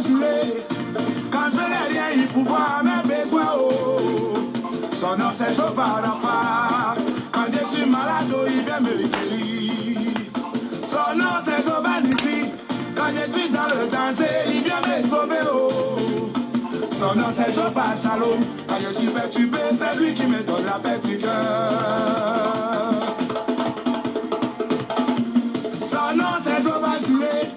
juré. Quand je n'ai rien, il pouvoir mes besoins. Oh. Son nom c'est Jehovah Rapha. Quand je suis malade, oh, il vient me guérir. Son nom c'est Jehovah Nissi. Quand je suis dans le danger, il vient me sauver. Oh. Son nom c'est Jehovah Shalom. Quand je suis perturbé, c'est lui qui me donne la paix du cœur. Son nom c'est Jehovah Jireh.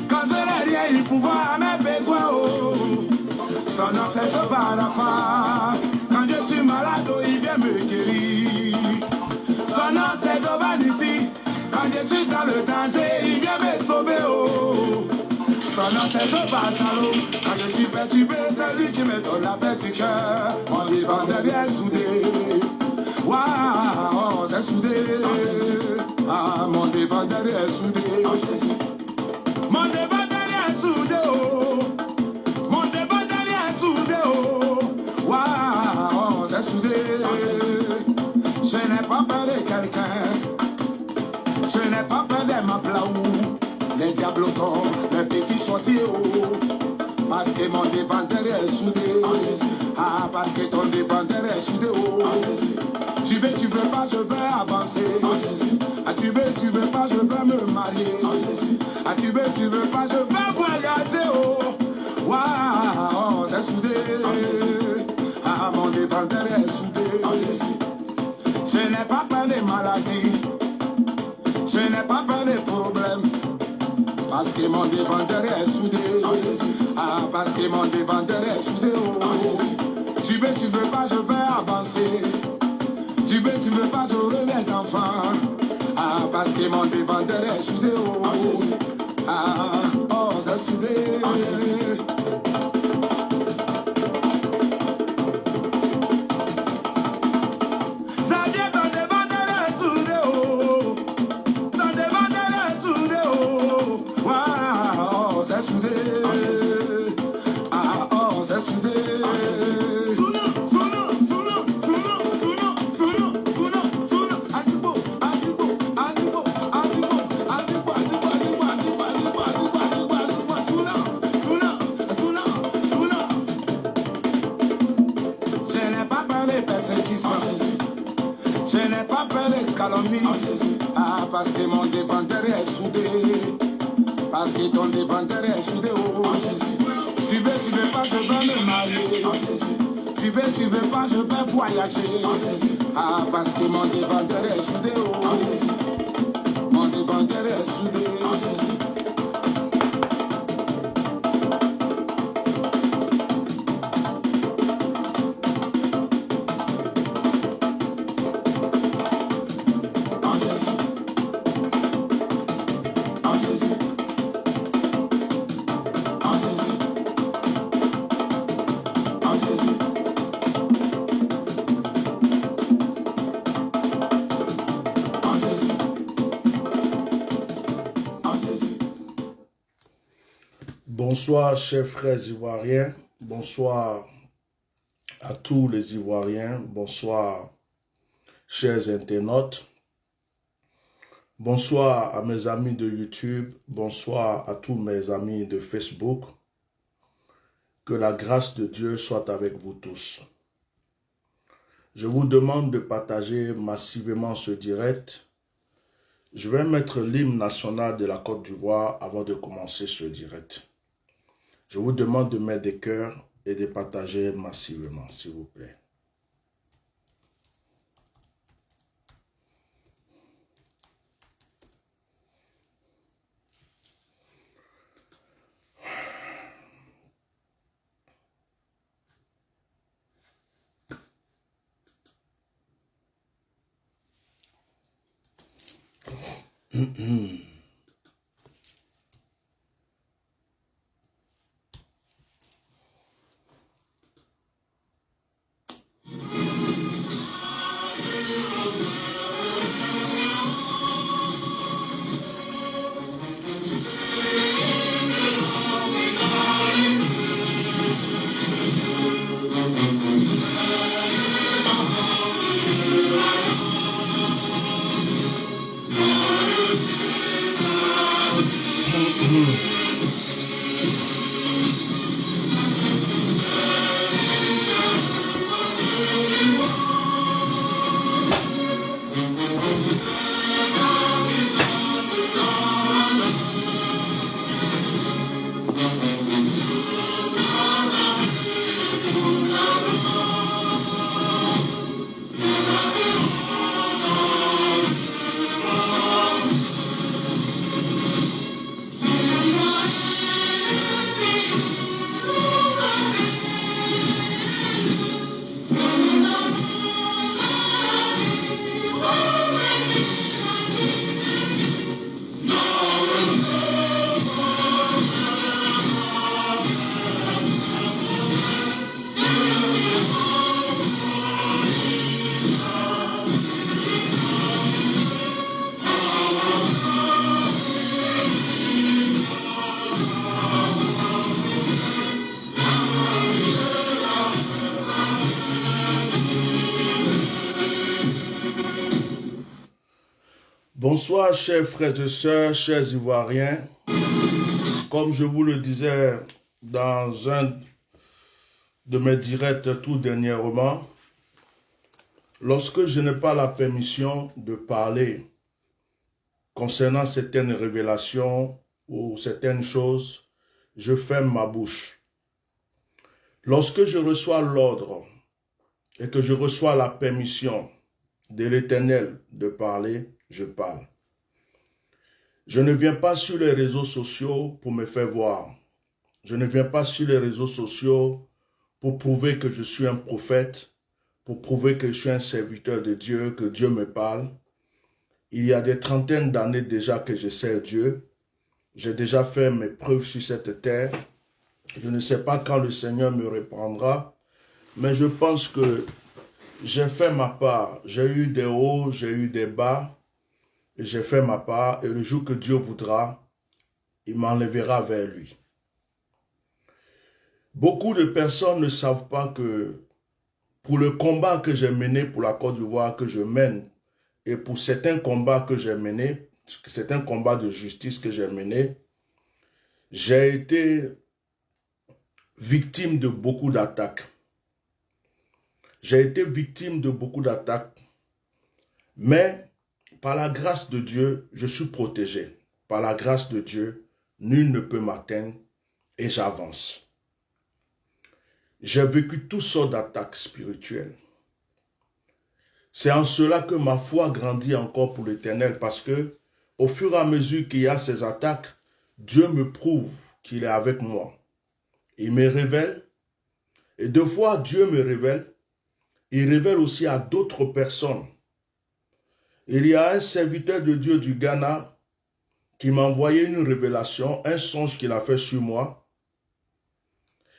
Quand je n'ai rien, il pouvoir mes besoins. Oh. Son nom c'est Jehovah Rapha. Quand je suis malade, oh, il vient me guérir. Son nom c'est Jehovah Nissi. Quand je suis dans le danger, il vient me sauver. Oh. Son nom c'est Jehovah Shalom. Quand je suis perturbé, c'est lui qui me donne la paix du cœur. Mon vivant est bien soudé. Waouh, c'est soudé. Ah, mon dépendant est soudé. Mon dépendant est soudé. Oh. Mon dépendant est soudé. Oh. Waouh, c'est soudé. Je n'ai pas peur de quelqu'un. Je n'ai pas peur de ma plaou. Les diablotons, les petits sorciers, oh. Parce que mon dépendant est soudé. Ah, parce que ton dépendant est soudé, oh. Tu veux pas, je veux avancer. Ah, tu veux pas, je veux me marier. Ah, tu veux pas, je veux voyager, oh. Waouh, c'est soudé. Ah, mon dépendant est soudé. Je n'ai pas peur des maladies. Je n'ai pas peur des problèmes. Parce que mon dépendant est soudé. Ah, parce que mon dépendant est soudé. Oh. Tu veux pas, je vais avancer. Tu veux pas, j'aurai les enfants. Ah, parce que mon dépendant est soudé. Oh. Ah, oh, c'est soudé. Je n'ai pas peur des calomnies. Ah, parce que mon dépendant est soudé. Parce que ton dépendant est soudé. Oh. Tu veux pas, je veux me marier. Tu veux pas, je veux voyager. Ah, parce que mon dépendant est soudé. Oh. Mon dépendant est soudé. Bonsoir, chers frères ivoiriens. Bonsoir à tous les Ivoiriens. Bonsoir, chers internautes. Bonsoir à mes amis de YouTube. Bonsoir à tous mes amis de Facebook. Que la grâce de Dieu soit avec vous tous. Je vous demande de partager massivement ce direct. Je vais mettre l'hymne national de la Côte d'Ivoire avant de commencer ce direct. Je vous demande de mettre des cœurs et de partager massivement, s'il vous plaît. Bonsoir chers frères et sœurs, chers Ivoiriens. Comme je vous le disais dans un de mes directs tout dernièrement, lorsque je n'ai pas la permission de parler concernant certaines révélations ou certaines choses, je ferme ma bouche. Lorsque je reçois l'ordre et que je reçois la permission de l'Éternel de parler, je parle. Je ne viens pas sur les réseaux sociaux pour me faire voir. Je ne viens pas sur les réseaux sociaux pour prouver que je suis un prophète, pour prouver que je suis un serviteur de Dieu, que Dieu me parle. Il y a des trentaines d'années déjà que je sers Dieu. J'ai déjà fait mes preuves sur cette terre. Je ne sais pas quand le Seigneur me reprendra, mais je pense que j'ai fait ma part. J'ai eu des hauts, j'ai eu des bas. J'ai fait ma part et le jour que Dieu voudra, il m'enlèvera vers lui. Beaucoup de personnes ne savent pas que pour le combat que j'ai mené pour la Côte d'Ivoire, que je mène, et pour certains combats que j'ai menés, certains combats de justice que j'ai menés, j'ai été victime de beaucoup d'attaques. J'ai été victime de beaucoup d'attaques, mais par la grâce de Dieu, je suis protégé. Par la grâce de Dieu, nul ne peut m'atteindre et j'avance. J'ai vécu toutes sortes d'attaques spirituelles. C'est en cela que ma foi grandit encore pour l'Éternel, parce que au fur et à mesure qu'il y a ces attaques, Dieu me prouve qu'il est avec moi. Il me révèle, et deux fois Dieu me révèle, il révèle aussi à d'autres personnes. Il y a un serviteur de Dieu du Ghana qui m'a envoyé une révélation, un songe qu'il a fait sur moi.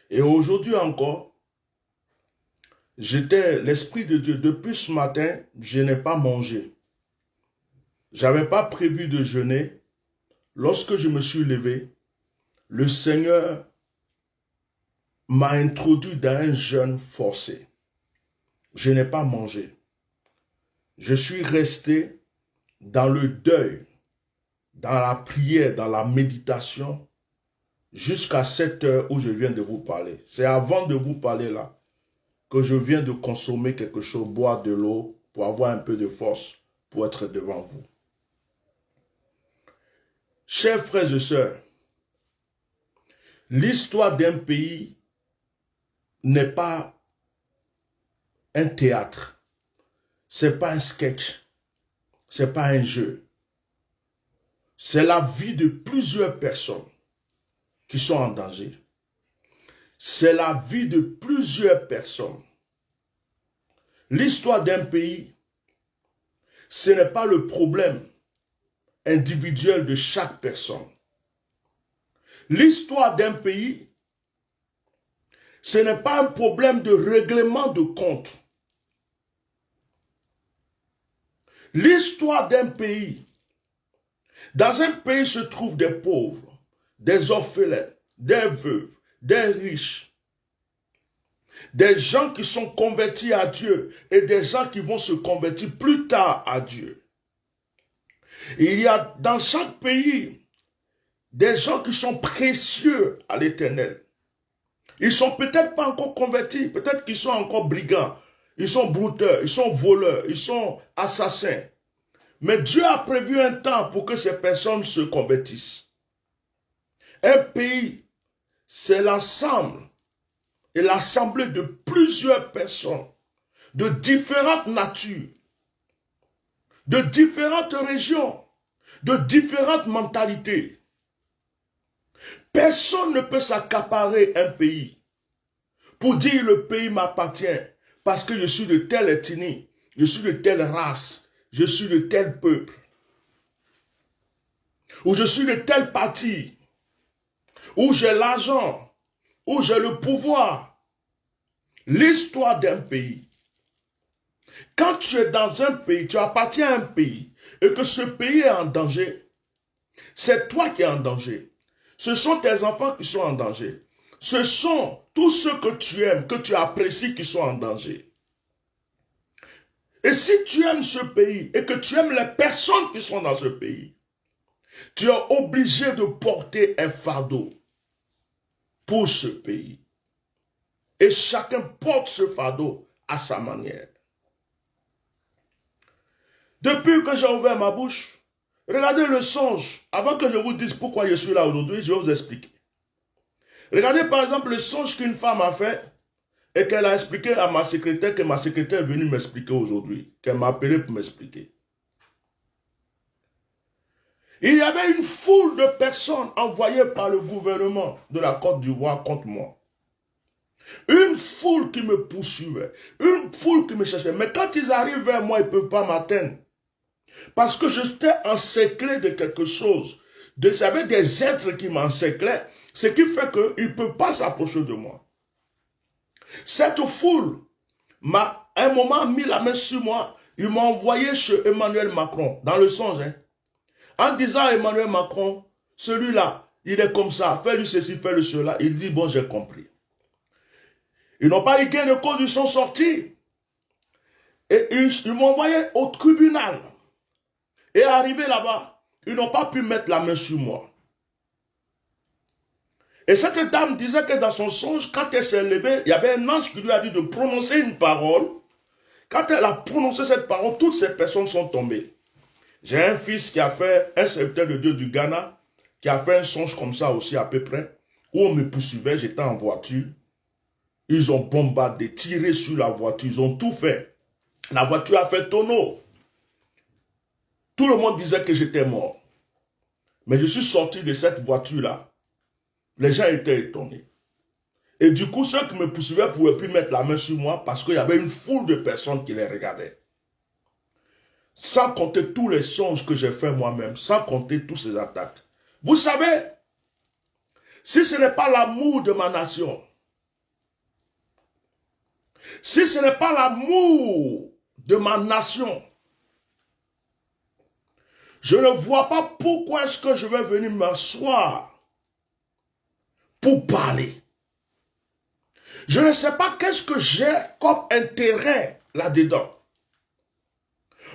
Et aujourd'hui encore, j'étais l'Esprit de Dieu. Depuis ce matin, je n'ai pas mangé. Je n'avais pas prévu de jeûner. Lorsque je me suis levé, le Seigneur m'a introduit dans un jeûne forcé. Je n'ai pas mangé. Je suis resté dans le deuil, dans la prière, dans la méditation, jusqu'à cette heure où je viens de vous parler. C'est avant de vous parler là que je viens de consommer quelque chose, boire de l'eau pour avoir un peu de force pour être devant vous. Chers frères et sœurs, l'histoire d'un pays n'est pas un théâtre, c'est pas un sketch, c'est pas un jeu. C'est la vie de plusieurs personnes qui sont en danger. C'est la vie de plusieurs personnes. L'histoire d'un pays, ce n'est pas le problème individuel de chaque personne. L'histoire d'un pays, ce n'est pas un problème de règlement de compte. L'histoire d'un pays, dans un pays se trouvent des pauvres, des orphelins, des veuves, des riches, des gens qui sont convertis à Dieu et des gens qui vont se convertir plus tard à Dieu. Il y a dans chaque pays des gens qui sont précieux à l'Éternel. Ils ne sont peut-être pas encore convertis, peut-être qu'ils sont encore brigands, ils sont brouteurs, ils sont voleurs, ils sont assassins. Mais Dieu a prévu un temps pour que ces personnes se convertissent. Un pays, c'est l'ensemble et l'assemblée de plusieurs personnes de différentes natures, de différentes régions, de différentes mentalités. Personne ne peut s'accaparer un pays pour dire le pays m'appartient parce que je suis de telle ethnie, je suis de telle race, je suis de tel peuple, ou je suis de tel parti, ou j'ai l'argent, ou j'ai le pouvoir. L'histoire d'un pays. Quand tu es dans un pays, tu appartiens à un pays, et que ce pays est en danger, c'est toi qui es en danger. Ce sont tes enfants qui sont en danger. Ce sont tous ceux que tu aimes, que tu apprécies qui sont en danger. Et si tu aimes ce pays et que tu aimes les personnes qui sont dans ce pays, tu es obligé de porter un fardeau pour ce pays. Et chacun porte ce fardeau à sa manière. Depuis que j'ai ouvert ma bouche, regardez le songe. Avant que je vous dise pourquoi je suis là aujourd'hui, je vais vous expliquer. Regardez par exemple le songe qu'une femme a fait et qu'elle a expliqué à ma secrétaire, que ma secrétaire est venue m'expliquer aujourd'hui, qu'elle m'a appelé pour m'expliquer. Il y avait une foule de personnes envoyées par le gouvernement de la Côte d'Ivoire contre moi. Une foule qui me poursuivait, une foule qui me cherchait. Mais quand ils arrivent vers moi, ils ne peuvent pas m'atteindre. Parce que j'étais encerclé de quelque chose. J'avais des êtres qui m'encerclaient, ce qui fait qu'ils ne peuvent pas s'approcher de moi. Cette foule m'a, à un moment, mis la main sur moi. Ils m'ont envoyé chez Emmanuel Macron, dans le songe, en disant à Emmanuel Macron, celui-là, il est comme ça, fais-lui ceci, fais-lui cela. Il dit, bon, j'ai compris. Ils n'ont pas eu gain de cause, ils sont sortis. Et ils m'ont envoyé au tribunal. Et arrivé là-bas, ils n'ont pas pu mettre la main sur moi. Et cette dame disait que dans son songe, quand elle s'est levée, il y avait un ange qui lui a dit de prononcer une parole. Quand elle a prononcé cette parole, toutes ces personnes sont tombées. J'ai un fils qui a fait, un serviteur de Dieu du Ghana, qui a fait un songe comme ça aussi à peu près, où on me poursuivait, j'étais en voiture. Ils ont bombardé, tiré sur la voiture, ils ont tout fait. La voiture a fait tonneau. Tout le monde disait que j'étais mort. Mais je suis sorti de cette voiture-là. Les gens étaient étonnés. Et du coup, ceux qui me poursuivaient ne pouvaient plus mettre la main sur moi parce qu'il y avait une foule de personnes qui les regardaient. Sans compter tous les songes que j'ai faits moi-même, sans compter toutes ces attaques. Vous savez, si ce n'est pas l'amour de ma nation, si ce n'est pas l'amour de ma nation, je ne vois pas pourquoi est-ce que je vais venir m'asseoir pour parler. Je ne sais pas qu'est-ce que j'ai comme intérêt là-dedans.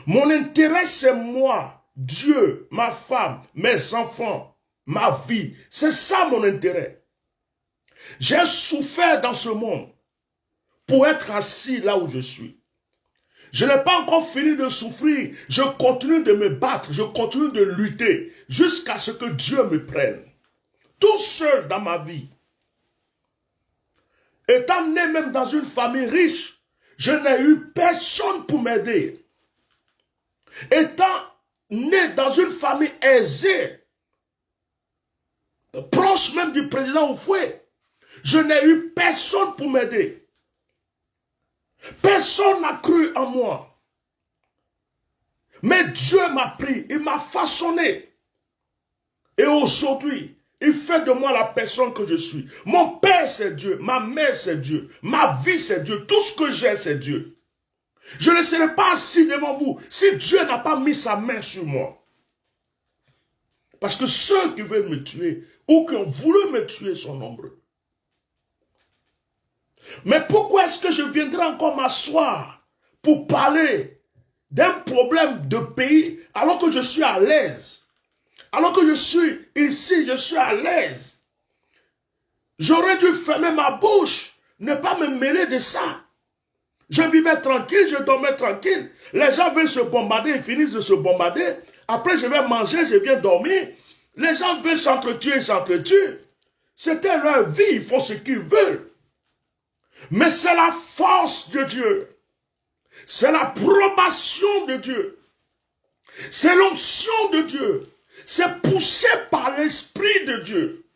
Mon intérêt, c'est moi, Dieu, ma femme, mes enfants, ma vie. C'est ça mon intérêt. J'ai souffert dans ce monde pour être assis là où je suis. Je n'ai pas encore fini de souffrir. Je continue de me battre. Je continue de lutter jusqu'à ce que Dieu me prenne. Tout seul dans ma vie. Étant né même dans une famille riche, je n'ai eu personne pour m'aider. Étant né dans une famille aisée, proche même du président Oufoué, je n'ai eu personne pour m'aider. Personne n'a cru en moi. Mais Dieu m'a pris, il m'a façonné. Et aujourd'hui, il fait de moi la personne que je suis. Mon père, c'est Dieu. Ma mère, c'est Dieu. Ma vie, c'est Dieu. Tout ce que j'ai, c'est Dieu. Je ne serai pas assis devant vous si Dieu n'a pas mis sa main sur moi. Parce que ceux qui veulent me tuer ou qui ont voulu me tuer sont nombreux. Mais pourquoi est-ce que je viendrai encore m'asseoir pour parler d'un problème de pays alors que je suis à l'aise? Alors que je suis ici, je suis à l'aise. J'aurais dû fermer ma bouche, ne pas me mêler de ça. Je vivais tranquille, je dormais tranquille. Les gens veulent se bombarder, ils finissent de se bombarder. Après, je vais manger, je viens dormir. Les gens veulent s'entretuer, ils s'entretuent. C'était leur vie, ils font ce qu'ils veulent. Mais c'est la force de Dieu. C'est l'approbation de Dieu. C'est l'onction de Dieu. C'est poussé par l'Esprit de Dieu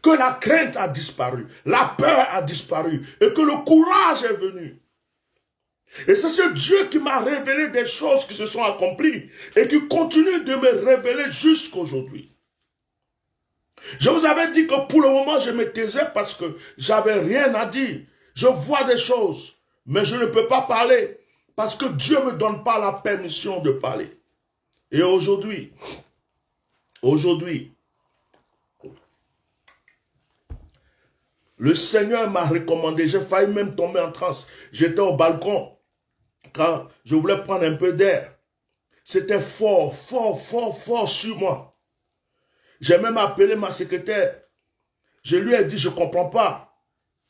que la crainte a disparu, la peur a disparu et que le courage est venu. Et c'est ce Dieu qui m'a révélé des choses qui se sont accomplies et qui continue de me révéler jusqu'à aujourd'hui. Je vous avais dit que pour le moment je me taisais parce que j'avais rien à dire. Je vois des choses, mais je ne peux pas parler parce que Dieu ne me donne pas la permission de parler. Et aujourd'hui, le Seigneur m'a recommandé, j'ai failli même tomber en transe. J'étais au balcon quand je voulais prendre un peu d'air. C'était fort, fort, fort, fort sur moi. J'ai même appelé ma secrétaire. Je lui ai dit, je ne comprends pas.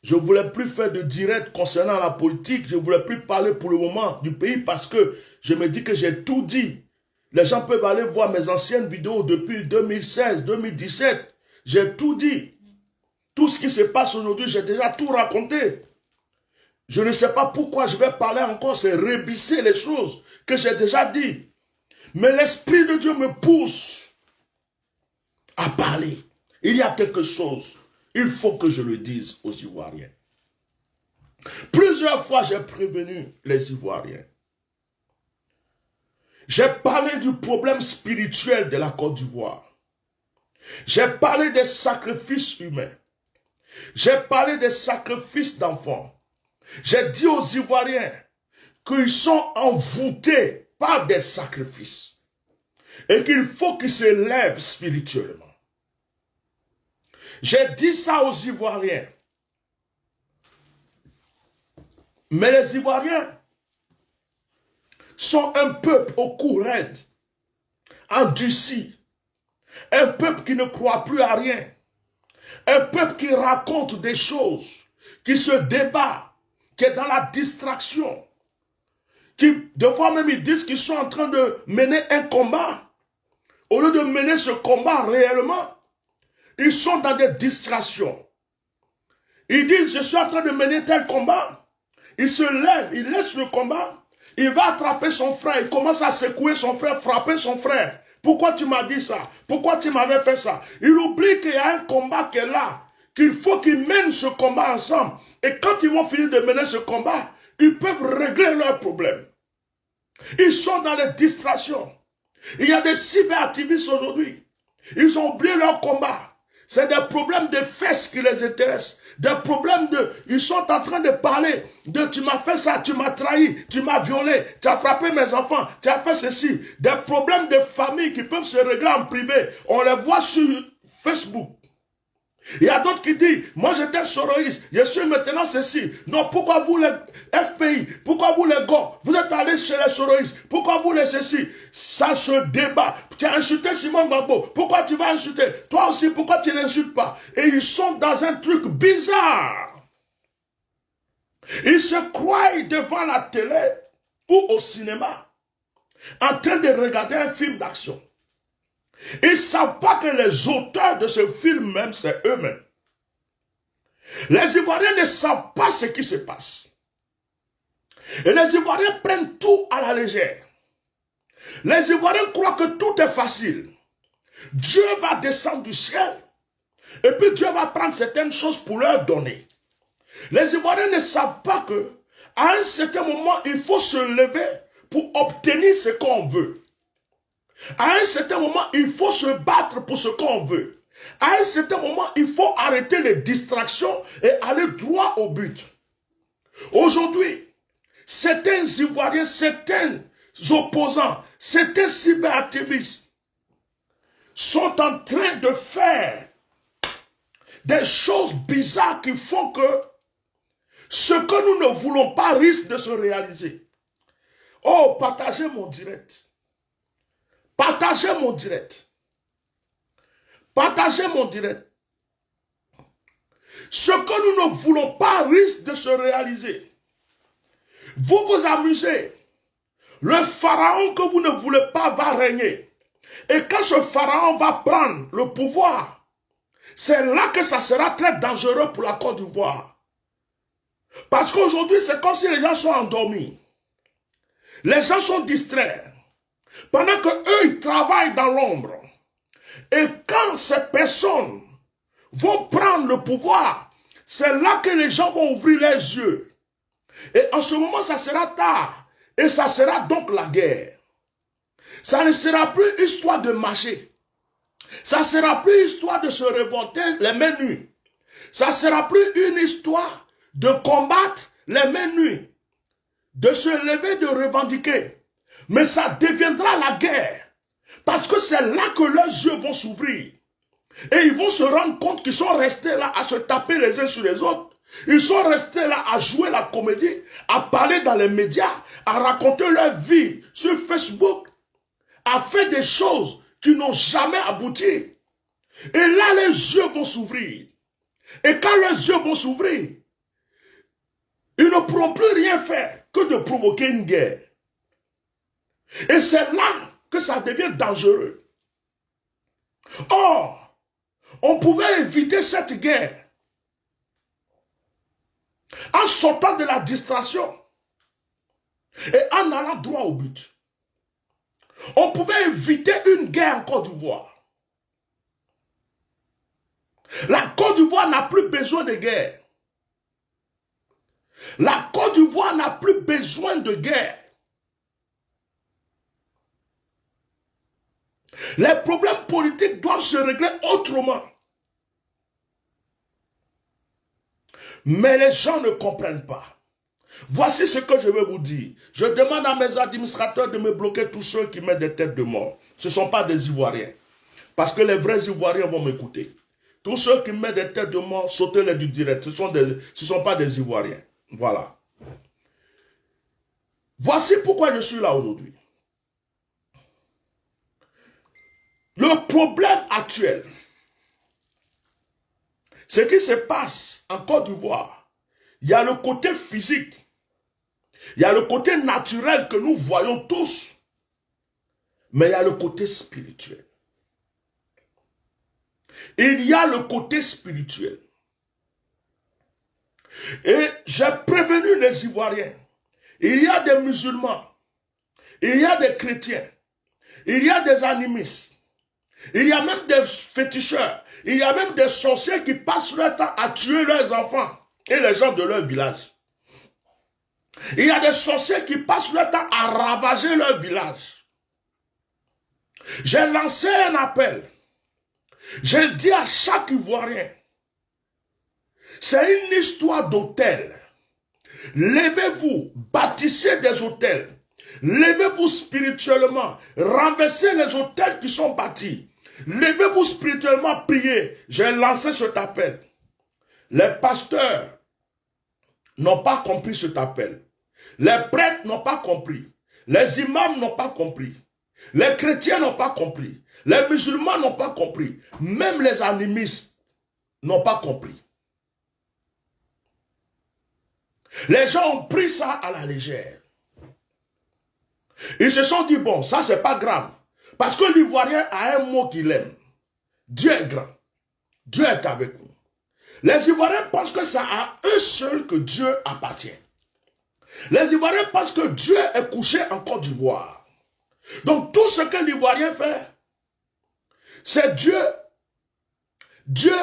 Je ne voulais plus faire de direct concernant la politique. Je ne voulais plus parler pour le moment du pays parce que je me dis que j'ai tout dit. Les gens peuvent aller voir mes anciennes vidéos depuis 2016, 2017. J'ai tout dit. Tout ce qui se passe aujourd'hui, j'ai déjà tout raconté. Je ne sais pas pourquoi je vais parler encore, c'est rebisser les choses que j'ai déjà dit. Mais l'Esprit de Dieu me pousse à parler. Il y a quelque chose. Il faut que je le dise aux Ivoiriens. Plusieurs fois, j'ai prévenu les Ivoiriens. J'ai parlé du problème spirituel de la Côte d'Ivoire. J'ai parlé des sacrifices humains. J'ai parlé des sacrifices d'enfants. J'ai dit aux Ivoiriens qu'ils sont envoûtés par des sacrifices et qu'il faut qu'ils se lèvent spirituellement. J'ai dit ça aux Ivoiriens. Mais les Ivoiriens sont un peuple au cou raide, endurci, un peuple qui ne croit plus à rien, un peuple qui raconte des choses, qui se débat, qui est dans la distraction, qui, de fois même, ils disent qu'ils sont en train de mener un combat. Au lieu de mener ce combat réellement, ils sont dans des distractions. Ils disent, je suis en train de mener tel combat. Il se lève, il laisse le combat. Il va attraper son frère. Il commence à secouer son frère, frapper son frère. Pourquoi tu m'as dit ça? Pourquoi tu m'avais fait ça? Il oublie qu'il y a un combat qui est là. Qu'il faut qu'ils mènent ce combat ensemble. Et quand ils vont finir de mener ce combat, ils peuvent régler leurs problèmes. Ils sont dans les distractions. Il y a des cyberactivistes aujourd'hui. Ils ont oublié leur combat. C'est des problèmes de fesses qui les intéressent. Des problèmes de... Ils sont en train de parler de tu m'as fait ça, tu m'as trahi, tu m'as violé, tu as frappé mes enfants, tu as fait ceci. Des problèmes de famille qui peuvent se régler en privé. On les voit sur Facebook. Il y a d'autres qui disent, moi j'étais soroïste, je suis maintenant ceci. Non, pourquoi vous les FPI, pourquoi vous les gars, vous êtes allés chez les soroïstes, pourquoi vous les ceci? Ça se débat. Tu as insulté Simon Gbagbo, pourquoi tu vas insulter? Toi aussi, pourquoi tu n'insultes pas? Et ils sont dans un truc bizarre. Ils se croient devant la télé ou au cinéma en train de regarder un film d'action. Ils ne savent pas que les auteurs de ce film même, c'est eux-mêmes. Les Ivoiriens ne savent pas ce qui se passe. Et les Ivoiriens prennent tout à la légère. Les Ivoiriens croient que tout est facile. Dieu va descendre du ciel. Et puis Dieu va prendre certaines choses pour leur donner. Les Ivoiriens ne savent pas que, à un certain moment, il faut se lever pour obtenir ce qu'on veut. À un certain moment, il faut se battre pour ce qu'on veut. À un certain moment, il faut arrêter les distractions et aller droit au but. Aujourd'hui, certains Ivoiriens, certains opposants, certains cyberactivistes sont en train de faire des choses bizarres qui font que ce que nous ne voulons pas risque de se réaliser. Oh, partagez mon direct. Partagez mon direct. Partagez mon direct. Ce que nous ne voulons pas risque de se réaliser. Vous vous amusez. Le pharaon que vous ne voulez pas va régner. Et quand ce pharaon va prendre le pouvoir, c'est là que ça sera très dangereux pour la Côte d'Ivoire. Parce qu'aujourd'hui, c'est comme si les gens sont endormis. Les gens sont distraits. Pendant qu'eux, ils travaillent dans l'ombre. Et quand ces personnes vont prendre le pouvoir, c'est là que les gens vont ouvrir les yeux. Et en ce moment, ça sera tard. Et ça sera donc la guerre. Ça ne sera plus histoire de marcher. Ça ne sera plus histoire de se révolter les mains nues. Ça ne sera plus une histoire de combattre les mains nues. De se lever, de revendiquer. Mais ça deviendra la guerre. Parce que c'est là que leurs yeux vont s'ouvrir. Et ils vont se rendre compte qu'ils sont restés là à se taper les uns sur les autres. Ils sont restés là à jouer la comédie, à parler dans les médias, à raconter leur vie sur Facebook, à faire des choses qui n'ont jamais abouti. Et là, les yeux vont s'ouvrir. Et quand les yeux vont s'ouvrir, ils ne pourront plus rien faire que de provoquer une guerre. Et c'est là que ça devient dangereux. Or, on pouvait éviter cette guerre en sortant de la distraction et en allant droit au but. On pouvait éviter une guerre en Côte d'Ivoire. La Côte d'Ivoire n'a plus besoin de guerre. La Côte d'Ivoire n'a plus besoin de guerre. Les problèmes politiques doivent se régler autrement. Mais les gens ne comprennent pas. Voici ce que je vais vous dire. Je demande à mes administrateurs de me bloquer tous ceux qui mettent des têtes de mort. Ce ne sont pas des Ivoiriens. Parce que les vrais Ivoiriens vont m'écouter. Tous ceux qui mettent des têtes de mort, sautez-les du direct. Ce ne sont pas des Ivoiriens. Voilà. Voici pourquoi je suis là aujourd'hui. Le problème actuel, ce qui se passe en Côte d'Ivoire, il y a le côté physique, il y a le côté naturel que nous voyons tous, mais il y a le côté spirituel. Il y a le côté spirituel. Et j'ai prévenu les Ivoiriens, il y a des musulmans, il y a des chrétiens, il y a des animistes, il y a même des féticheurs, il y a même des sorciers qui passent leur temps à tuer leurs enfants et les gens de leur village. Il y a des sorciers qui passent leur temps à ravager leur village. J'ai lancé un appel. J'ai dit à chaque Ivoirien, c'est une histoire d'hôtel. Levez-vous, bâtissez des hôtels. Levez-vous spirituellement, renversez les hôtels qui sont bâtis. Levez-vous spirituellement, priez. J'ai lancé cet appel. Les pasteurs n'ont pas compris cet appel. Les prêtres n'ont pas compris. Les imams n'ont pas compris. Les chrétiens n'ont pas compris. Les musulmans n'ont pas compris. Même les animistes n'ont pas compris. Les gens ont pris ça à la légère. Ils se sont dit, bon, ça c'est pas grave. Parce que l'Ivoirien a un mot qu'il aime. Dieu est grand. Dieu est avec nous. Les Ivoiriens pensent que c'est à eux seuls que Dieu appartient. Les Ivoiriens pensent que Dieu est couché en Côte d'Ivoire. Donc tout ce que l'Ivoirien fait, c'est Dieu est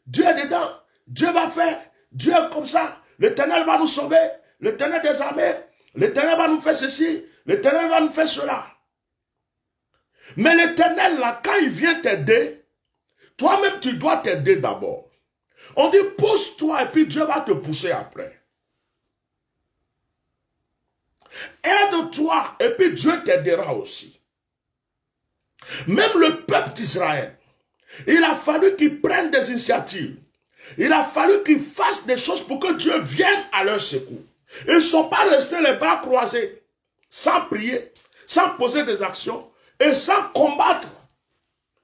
dedans. Dieu va faire. Dieu est comme ça. L'Éternel va nous sauver. L'Éternel des armées. L'Éternel va nous faire ceci. L'Éternel va nous faire cela. Mais l'Éternel, là, quand il vient t'aider, toi-même, tu dois t'aider d'abord. On dit, pousse-toi et puis Dieu va te pousser après. Aide-toi et puis Dieu t'aidera aussi. Même le peuple d'Israël, il a fallu qu'ils prennent des initiatives. Il a fallu qu'ils fassent des choses pour que Dieu vienne à leur secours. Ils ne sont pas restés les bras croisés, sans prier, sans poser des actions et sans combattre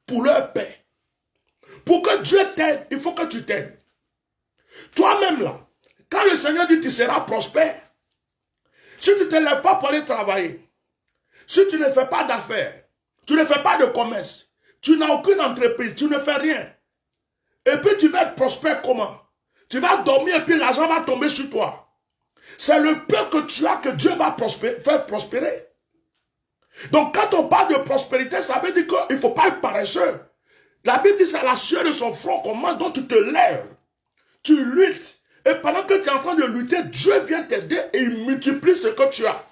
pour leur paix. Pour que Dieu t'aide, il faut que tu t'aides. Toi-même là, quand le Seigneur dit que tu seras prospère, si tu ne te lèves pas pour aller travailler, si tu ne fais pas d'affaires, tu ne fais pas de commerce, tu n'as aucune entreprise, tu ne fais rien, et puis tu vas être prospère comment? Tu vas dormir et puis l'argent va tomber sur toi. C'est le peu que tu as que Dieu va faire prospérer. Donc quand on parle de prospérité, ça veut dire qu'il ne faut pas être paresseux. La Bible dit c'est la sueur de son front comment dont tu te lèves. Tu luttes. Et pendant que tu es en train de lutter, Dieu vient t'aider et il multiplie ce que tu as.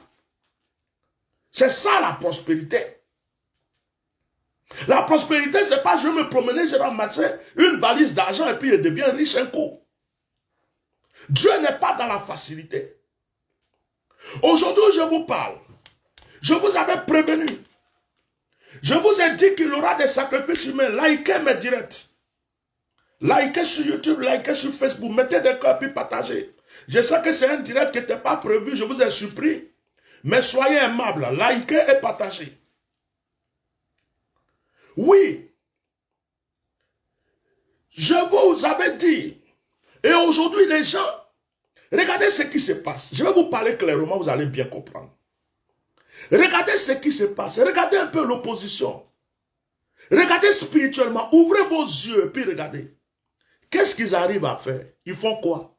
C'est ça la prospérité. La prospérité, ce n'est pas je vais me promener, je vais ramasser une valise d'argent et puis je deviens riche un coup. Dieu n'est pas dans la facilité. Aujourd'hui, je vous parle. Je vous avais prévenu. Je vous ai dit qu'il y aura des sacrifices humains. Likez mes directs. Likez sur YouTube, likez sur Facebook. Mettez des cœurs puis partagez. Je sais que c'est un direct qui n'était pas prévu. Je vous ai surpris. Mais soyez aimables. Likez et partagez. Oui. Je vous avais dit. Et aujourd'hui, les gens, regardez ce qui se passe. Je vais vous parler clairement, vous allez bien comprendre. Regardez ce qui se passe. Regardez un peu l'opposition. Regardez spirituellement. Ouvrez vos yeux et puis regardez. Qu'est-ce qu'ils arrivent à faire? Ils font quoi?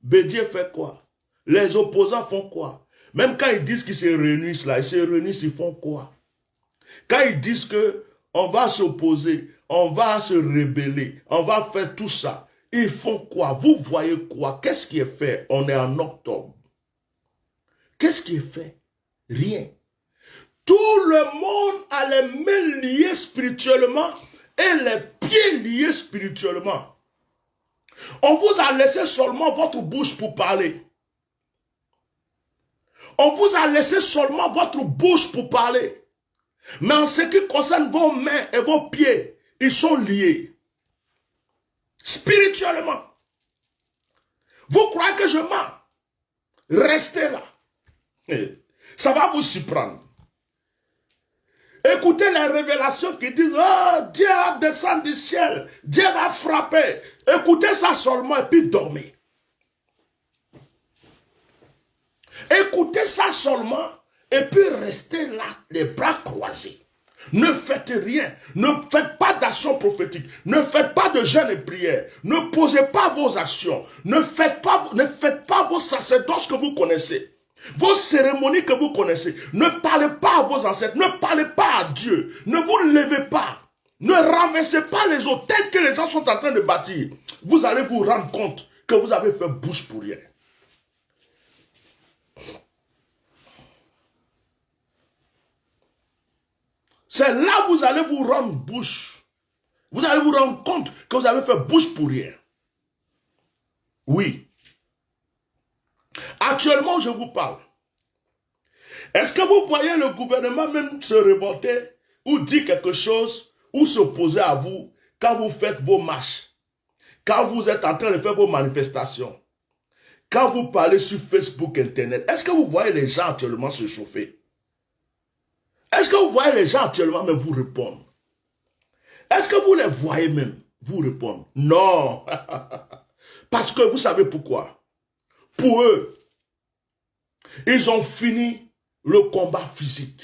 Bédier fait quoi? Les opposants font quoi? Même quand ils disent qu'ils se réunissent là, ils font quoi? Quand ils disent que on va s'opposer, on va se rebeller, on va faire tout ça, ils font quoi? Vous voyez quoi? Qu'est-ce qui est fait? On est en octobre. Qu'est-ce qui est fait? Rien. Tout le monde a les mains liées spirituellement et les pieds liés spirituellement. On vous a laissé seulement votre bouche pour parler. On vous a laissé seulement votre bouche pour parler. Mais en ce qui concerne vos mains et vos pieds, ils sont liés. Spirituellement. Vous croyez que je mens? Restez là. Ça va vous surprendre. Écoutez les révélations qui disent, oh, Dieu va descendre du ciel, Dieu va frapper. Écoutez ça seulement et puis dormez. Écoutez ça seulement et puis restez là, les bras croisés. Ne faites rien, ne faites pas d'action prophétique, ne faites pas de jeûne et prière, ne posez pas vos actions, ne faites pas vos sacerdoces que vous connaissez. Vos cérémonies que vous connaissez, ne parlez pas à vos ancêtres, ne parlez pas à Dieu, ne vous levez pas, ne renversez pas les hôtels que les gens sont en train de bâtir. Vous allez vous rendre compte que vous avez fait bouche pour rien. C'est là que vous allez vous rendre bouche. Vous allez vous rendre compte que vous avez fait bouche pour rien. Oui. Actuellement, je vous parle. Est-ce que vous voyez le gouvernement même se révolter ou dire quelque chose ou s'opposer à vous quand vous faites vos marches, quand vous êtes en train de faire vos manifestations, quand vous parlez sur Facebook, Internet? Est-ce que vous voyez les gens actuellement se chauffer? Est-ce que vous voyez les gens actuellement même vous répondre? Est-ce que vous les voyez même vous répondre? Non. Parce que vous savez pourquoi? Pour eux, ils ont fini le combat physique.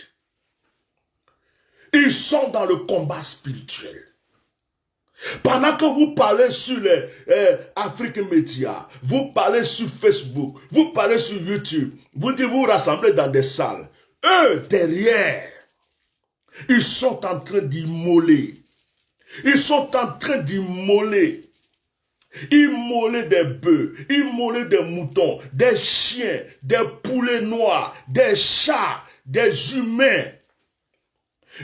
Ils sont dans le combat spirituel. Pendant que vous parlez sur les Afrique Média, vous parlez sur Facebook, vous parlez sur YouTube, vous vous rassemblez dans des salles. Eux, derrière, ils sont en train d'immoler. Ils sont en train d'immoler. Immoler des bœufs, immoler des moutons, des chiens, des poulets noirs, des chats, des humains.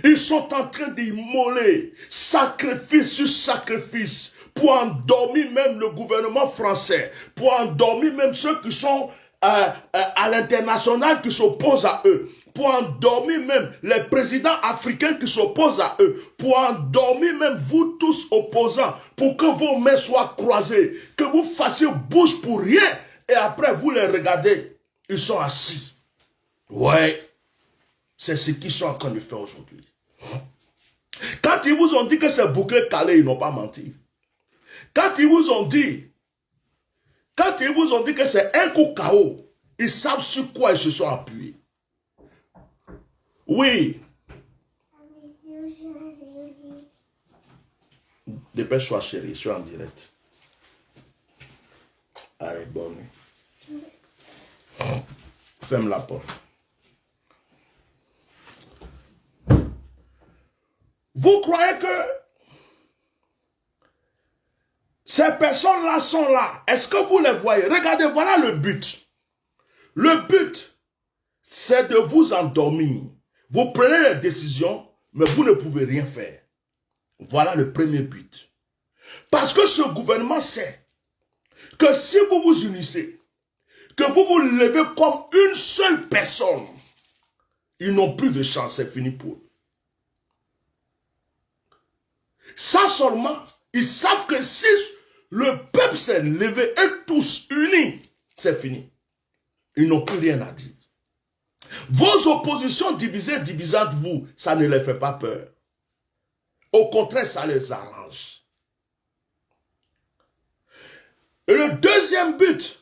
Ils sont en train d'immoler sacrifice sur sacrifice pour endormir même le gouvernement français, pour endormir même ceux qui sont à l'international qui s'opposent à eux, pour endormir même les présidents africains qui s'opposent à eux, pour endormir même vous tous opposants, pour que vos mains soient croisées, que vous fassiez bouche pour rien, et après vous les regardez, ils sont assis. Ouais, c'est ce qu'ils sont en train de faire aujourd'hui. Quand ils vous ont dit que c'est bouclé calé, ils n'ont pas menti. Quand ils vous ont dit que c'est un coup KO, ils savent sur quoi ils se sont appuyés. Oui. Dépêche-toi, chérie, je suis en direct. Allez, bonne nuit. Ferme la porte. Vous croyez que ces personnes-là sont là? Est-ce que vous les voyez? Regardez, voilà le but. Le but, c'est de vous endormir. Vous prenez les décisions, mais vous ne pouvez rien faire. Voilà le premier but. Parce que ce gouvernement sait que si vous vous unissez, que vous vous levez comme une seule personne, ils n'ont plus de chance, c'est fini pour eux. Ça seulement, ils savent que si le peuple s'est levé et tous unis, c'est fini. Ils n'ont plus rien à dire. Vos oppositions divisées, divisantes vous, ça ne les fait pas peur. Au contraire, ça les arrange. Et le deuxième but,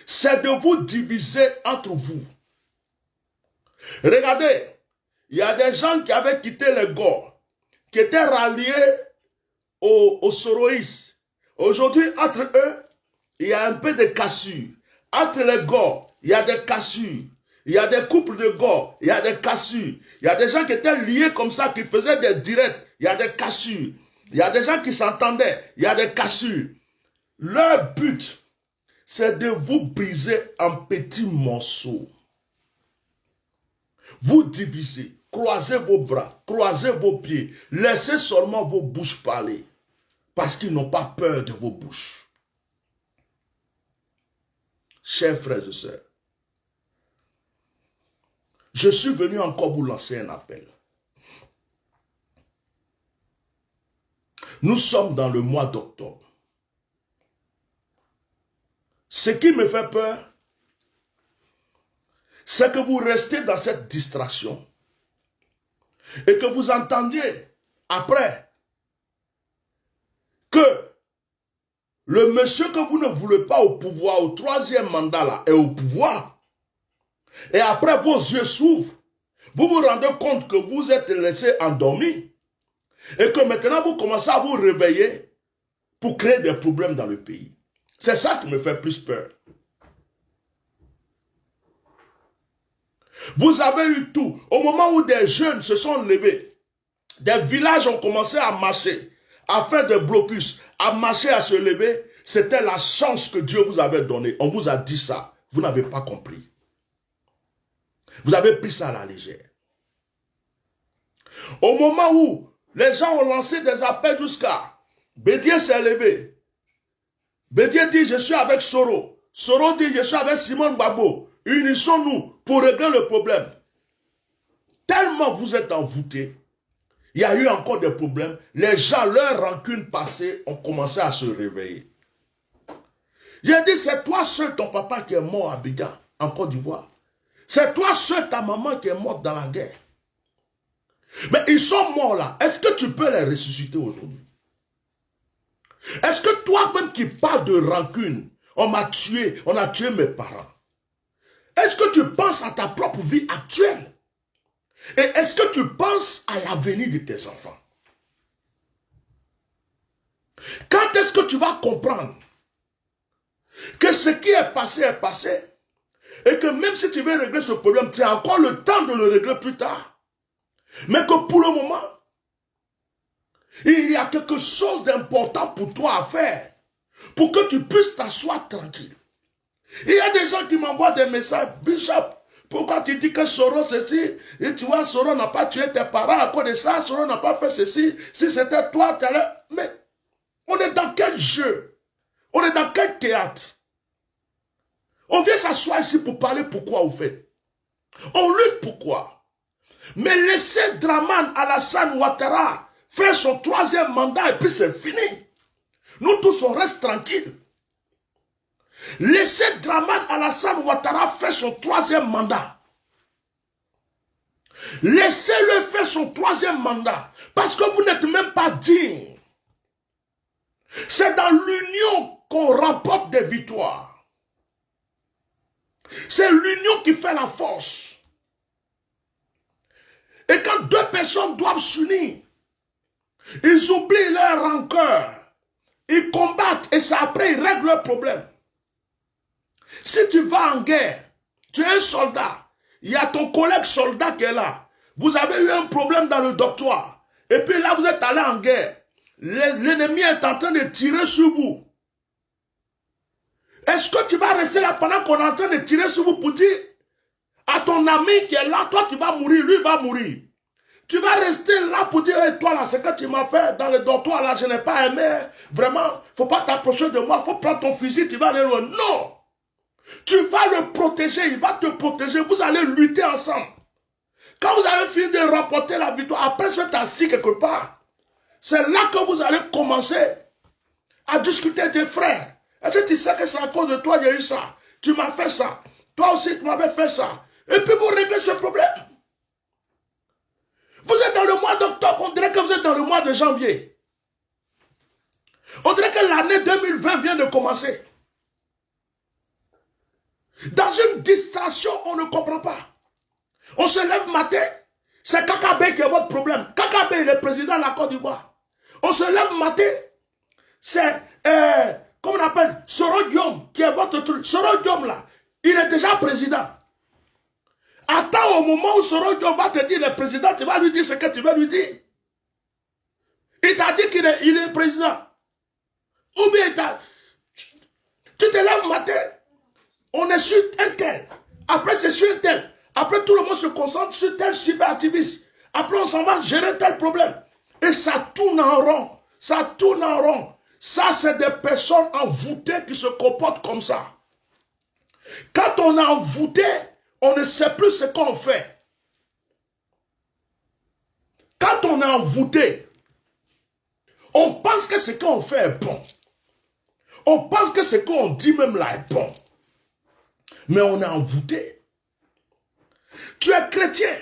c'est de vous diviser entre vous. Regardez, il y a des gens qui avaient quitté les Gors, qui étaient ralliés aux Soroïstes. Aujourd'hui, entre eux, il y a un peu de cassure. Entre les Gors, il y a des cassures. Il y a des couples de Gors, il y a des cassures. Il y a des gens qui étaient liés comme ça, qui faisaient des directs, il y a des cassures. Il y a des gens qui s'entendaient, il y a des cassures. Leur but, c'est de vous briser en petits morceaux. Vous divisez, croisez vos bras, croisez vos pieds, laissez seulement vos bouches parler, parce qu'ils n'ont pas peur de vos bouches. Chers frères et sœurs, je suis venu encore vous lancer un appel. Nous sommes dans le mois d'octobre. Ce qui me fait peur, c'est que vous restez dans cette distraction et que vous entendiez après que le monsieur que vous ne voulez pas au pouvoir, au troisième mandat là, est au pouvoir. Et après vos yeux s'ouvrent, vous vous rendez compte que vous êtes laissé endormi et que maintenant vous commencez à vous réveiller pour créer des problèmes dans le pays. C'est ça qui me fait plus peur. Vous avez eu tout. Au moment où des jeunes se sont levés, des villages ont commencé à marcher, à faire des blocus, à marcher, à se lever, c'était la chance que Dieu vous avait donnée. On vous a dit ça. Vous n'avez pas compris. Vous avez pris ça à la légère. Au moment où les gens ont lancé des appels jusqu'à Bédier s'est levé. Bédier dit, je suis avec Soro. Soro dit, je suis avec Simon Gbagbo. Unissons-nous pour régler le problème. Tellement vous êtes envoûtés, il y a eu encore des problèmes. Les gens, leur rancune passée, ont commencé à se réveiller. J'ai dit, c'est toi seul ton papa qui est mort à Abidjan, en Côte d'Ivoire. C'est toi seul ta maman qui est morte dans la guerre. Mais ils sont morts là. Est-ce que tu peux les ressusciter aujourd'hui? Est-ce que toi-même qui parles de rancune, on m'a tué, on a tué mes parents. Est-ce que tu penses à ta propre vie actuelle? Et est-ce que tu penses à l'avenir de tes enfants? Quand est-ce que tu vas comprendre que ce qui est passé et que même si tu veux régler ce problème, tu as encore le temps de le régler plus tard. Mais que pour le moment, il y a quelque chose d'important pour toi à faire pour que tu puisses t'asseoir tranquille. Il y a des gens qui m'envoient des messages, Bishop, pourquoi tu dis que Soro ceci, et tu vois, Soro n'a pas tué tes parents à cause de ça, Soro n'a pas fait ceci, si c'était toi, tu allais... Mais on est dans quel jeu? On est dans quel théâtre? On vient s'asseoir ici pour parler pourquoi vous faites. On lutte pourquoi. Mais laissez Dramane Alassane Ouattara faire son troisième mandat et puis c'est fini. Nous tous on reste tranquilles. Laissez Dramane Alassane Ouattara faire son troisième mandat. Laissez-le faire son troisième mandat. Parce que vous n'êtes même pas digne. C'est dans l'union qu'on remporte des victoires. C'est l'union qui fait la force. Et quand deux personnes doivent s'unir, ils oublient leur rancœur. Ils combattent et c'est après ils règlent leurs problèmes. Si tu vas en guerre, tu es un soldat, il y a ton collègue soldat qui est là. Vous avez eu un problème dans le dortoir. Et puis là, vous êtes allé en guerre. L'ennemi est en train de tirer sur vous. Est-ce que tu vas rester là pendant qu'on est en train de tirer sur vous pour dire à ton ami qui est là, toi tu vas mourir, lui va mourir. Tu vas rester là pour dire, hey, toi là, ce que tu m'as fait dans le dortoir là, je n'ai pas aimé. Vraiment, il ne faut pas t'approcher de moi, il faut prendre ton fusil, tu vas aller loin. Non! Tu vas le protéger, il va te protéger, vous allez lutter ensemble. Quand vous avez fini de remporter la victoire, après vous êtes assis quelque part, c'est là que vous allez commencer à discuter des frères. Est-ce que tu sais que c'est à cause de toi qu'il y a eu ça? Tu m'as fait ça. Toi aussi, tu m'avais fait ça. Et puis vous réglez ce problème. Vous êtes dans le mois d'octobre, on dirait que vous êtes dans le mois de janvier. On dirait que l'année 2020 vient de commencer. Dans une distraction, on ne comprend pas. On se lève matin, c'est Kakabe qui est votre problème. Kakabe est le président de la Côte d'Ivoire. On se lève matin, c'est, comment on appelle, Soro Diom qui est votre truc. Soro Diom là, il est déjà président. Attends au moment où Soro Diom va te dire le président, tu vas lui dire ce que tu veux lui dire. Il t'a dit qu'il est président. Ou bien tu te lèves matin, on est sur un tel. Après c'est sur un tel. Après tout le monde se concentre sur tel cyberactiviste. Après on s'en va gérer tel problème. Et ça tourne en rond. Ça tourne en rond. Ça c'est des personnes envoûtées qui se comportent comme ça. Quand on est envoûté, on ne sait plus ce qu'on fait. Quand on est envoûté, on pense que ce qu'on fait est bon. On pense que ce qu'on dit même là est bon. Mais on est envoûté. Tu es chrétien.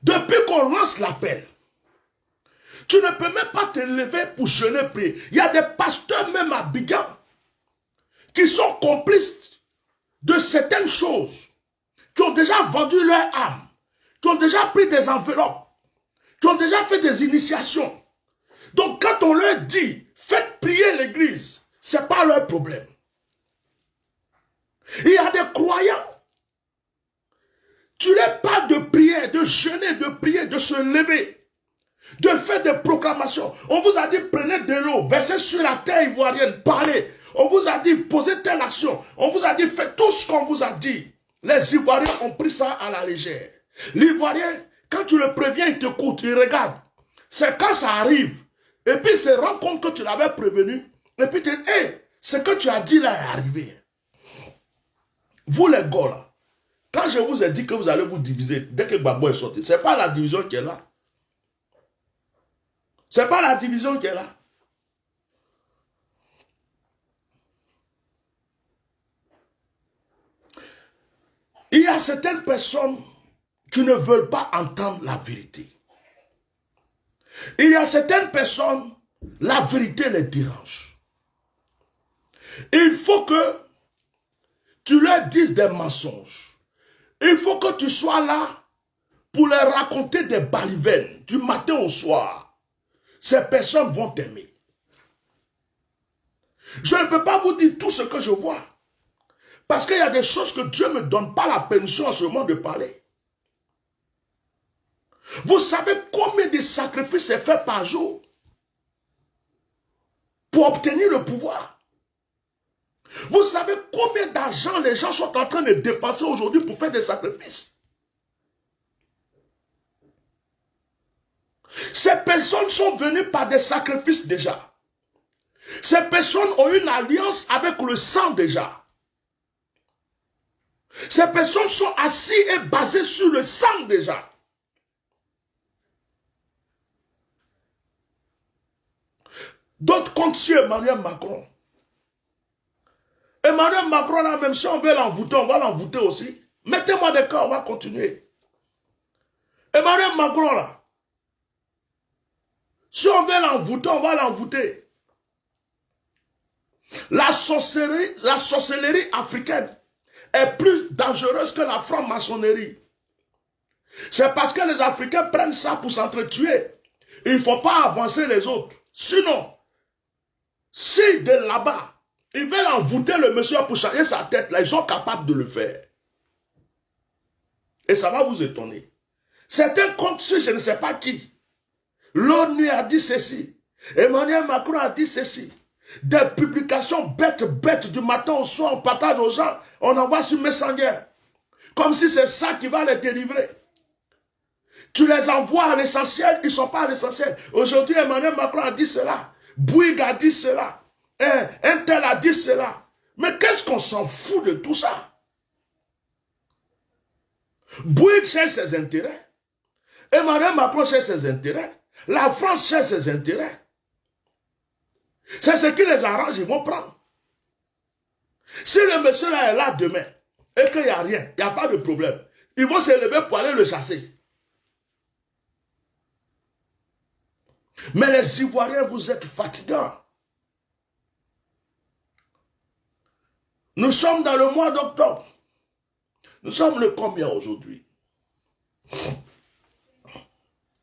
Depuis qu'on lance l'appel, tu ne peux même pas te lever pour jeûner, prier. Il y a des pasteurs même à Bigan qui sont complices de certaines choses, qui ont déjà vendu leur âme, qui ont déjà pris des enveloppes, qui ont déjà fait des initiations. Donc quand on leur dit, faites prier l'église, ce n'est pas leur problème. Il y a des croyants. Tu n'es pas de prier, de jeûner, de prier, de se lever, de faire des proclamations. On vous a dit, prenez de l'eau, versez sur la terre ivoirienne, parlez. On vous a dit, posez telle action. On vous a dit, faites tout ce qu'on vous a dit. Les Ivoiriens ont pris ça à la légère. L'Ivoirien, quand tu le préviens, il t'écoute, il regarde. C'est quand ça arrive. Et puis il se rend compte que tu l'avais prévenu. Et puis tu dis, hey, ce que tu as dit là est arrivé. Vous les gars là, quand je vous ai dit que vous allez vous diviser, dès que Gbagbo est sorti, ce n'est pas la division qui est là. Ce n'est pas la division qui est là. Il y a certaines personnes qui ne veulent pas entendre la vérité. Il y a certaines personnes, la vérité les dérange. Il faut que tu leur dises des mensonges. Il faut que tu sois là pour leur raconter des balivernes du matin au soir. Ces personnes vont t'aimer. Je ne peux pas vous dire tout ce que je vois. Parce qu'il y a des choses que Dieu ne me donne pas la permission en ce moment de parler. Vous savez combien de sacrifices est fait par jour pour obtenir le pouvoir? Vous savez combien d'argent les gens sont en train de dépenser aujourd'hui pour faire des sacrifices? Ces personnes sont venues par des sacrifices déjà. Ces personnes ont une alliance avec le sang déjà. Ces personnes sont assises et basées sur le sang déjà. D'autres comptent sur Emmanuel Macron. Emmanuel Macron, là, même si on veut l'envoûter, on va l'envoûter aussi. Mettez-moi des cas, on va continuer. Emmanuel Macron, là, si on veut l'envoûter, on va l'envoûter. La sorcellerie africaine est plus dangereuse que la franc-maçonnerie. C'est parce que les Africains prennent ça pour s'entretuer. Il ne faut pas avancer les autres. Sinon, si de là-bas, ils veulent envoûter le monsieur pour changer sa tête, là, ils sont capables de le faire. Et ça va vous étonner. Certains comptent sur je ne sais pas qui. L'ONU a dit ceci. Emmanuel Macron a dit ceci. Des publications bêtes du matin au soir, on partage aux gens, on envoie sur Messenger. Comme si c'est ça qui va les délivrer. Tu les envoies à l'essentiel, ils ne sont pas à l'essentiel. Aujourd'hui, Emmanuel Macron a dit cela. Bouygues a dit cela. Un tel a dit cela. Mais qu'est-ce qu'on s'en fout de tout ça? Bouygues cherche ses intérêts. Emmanuel Macron cherche ses intérêts. La France cherche ses intérêts. C'est ce qui les arrange, ils vont prendre. Si le monsieur là est là demain, et qu'il n'y a rien, il n'y a pas de problème, ils vont se lever pour aller le chasser. Mais les Ivoiriens, vous êtes fatigants. Nous sommes dans le mois d'octobre. Nous sommes le combien aujourd'hui?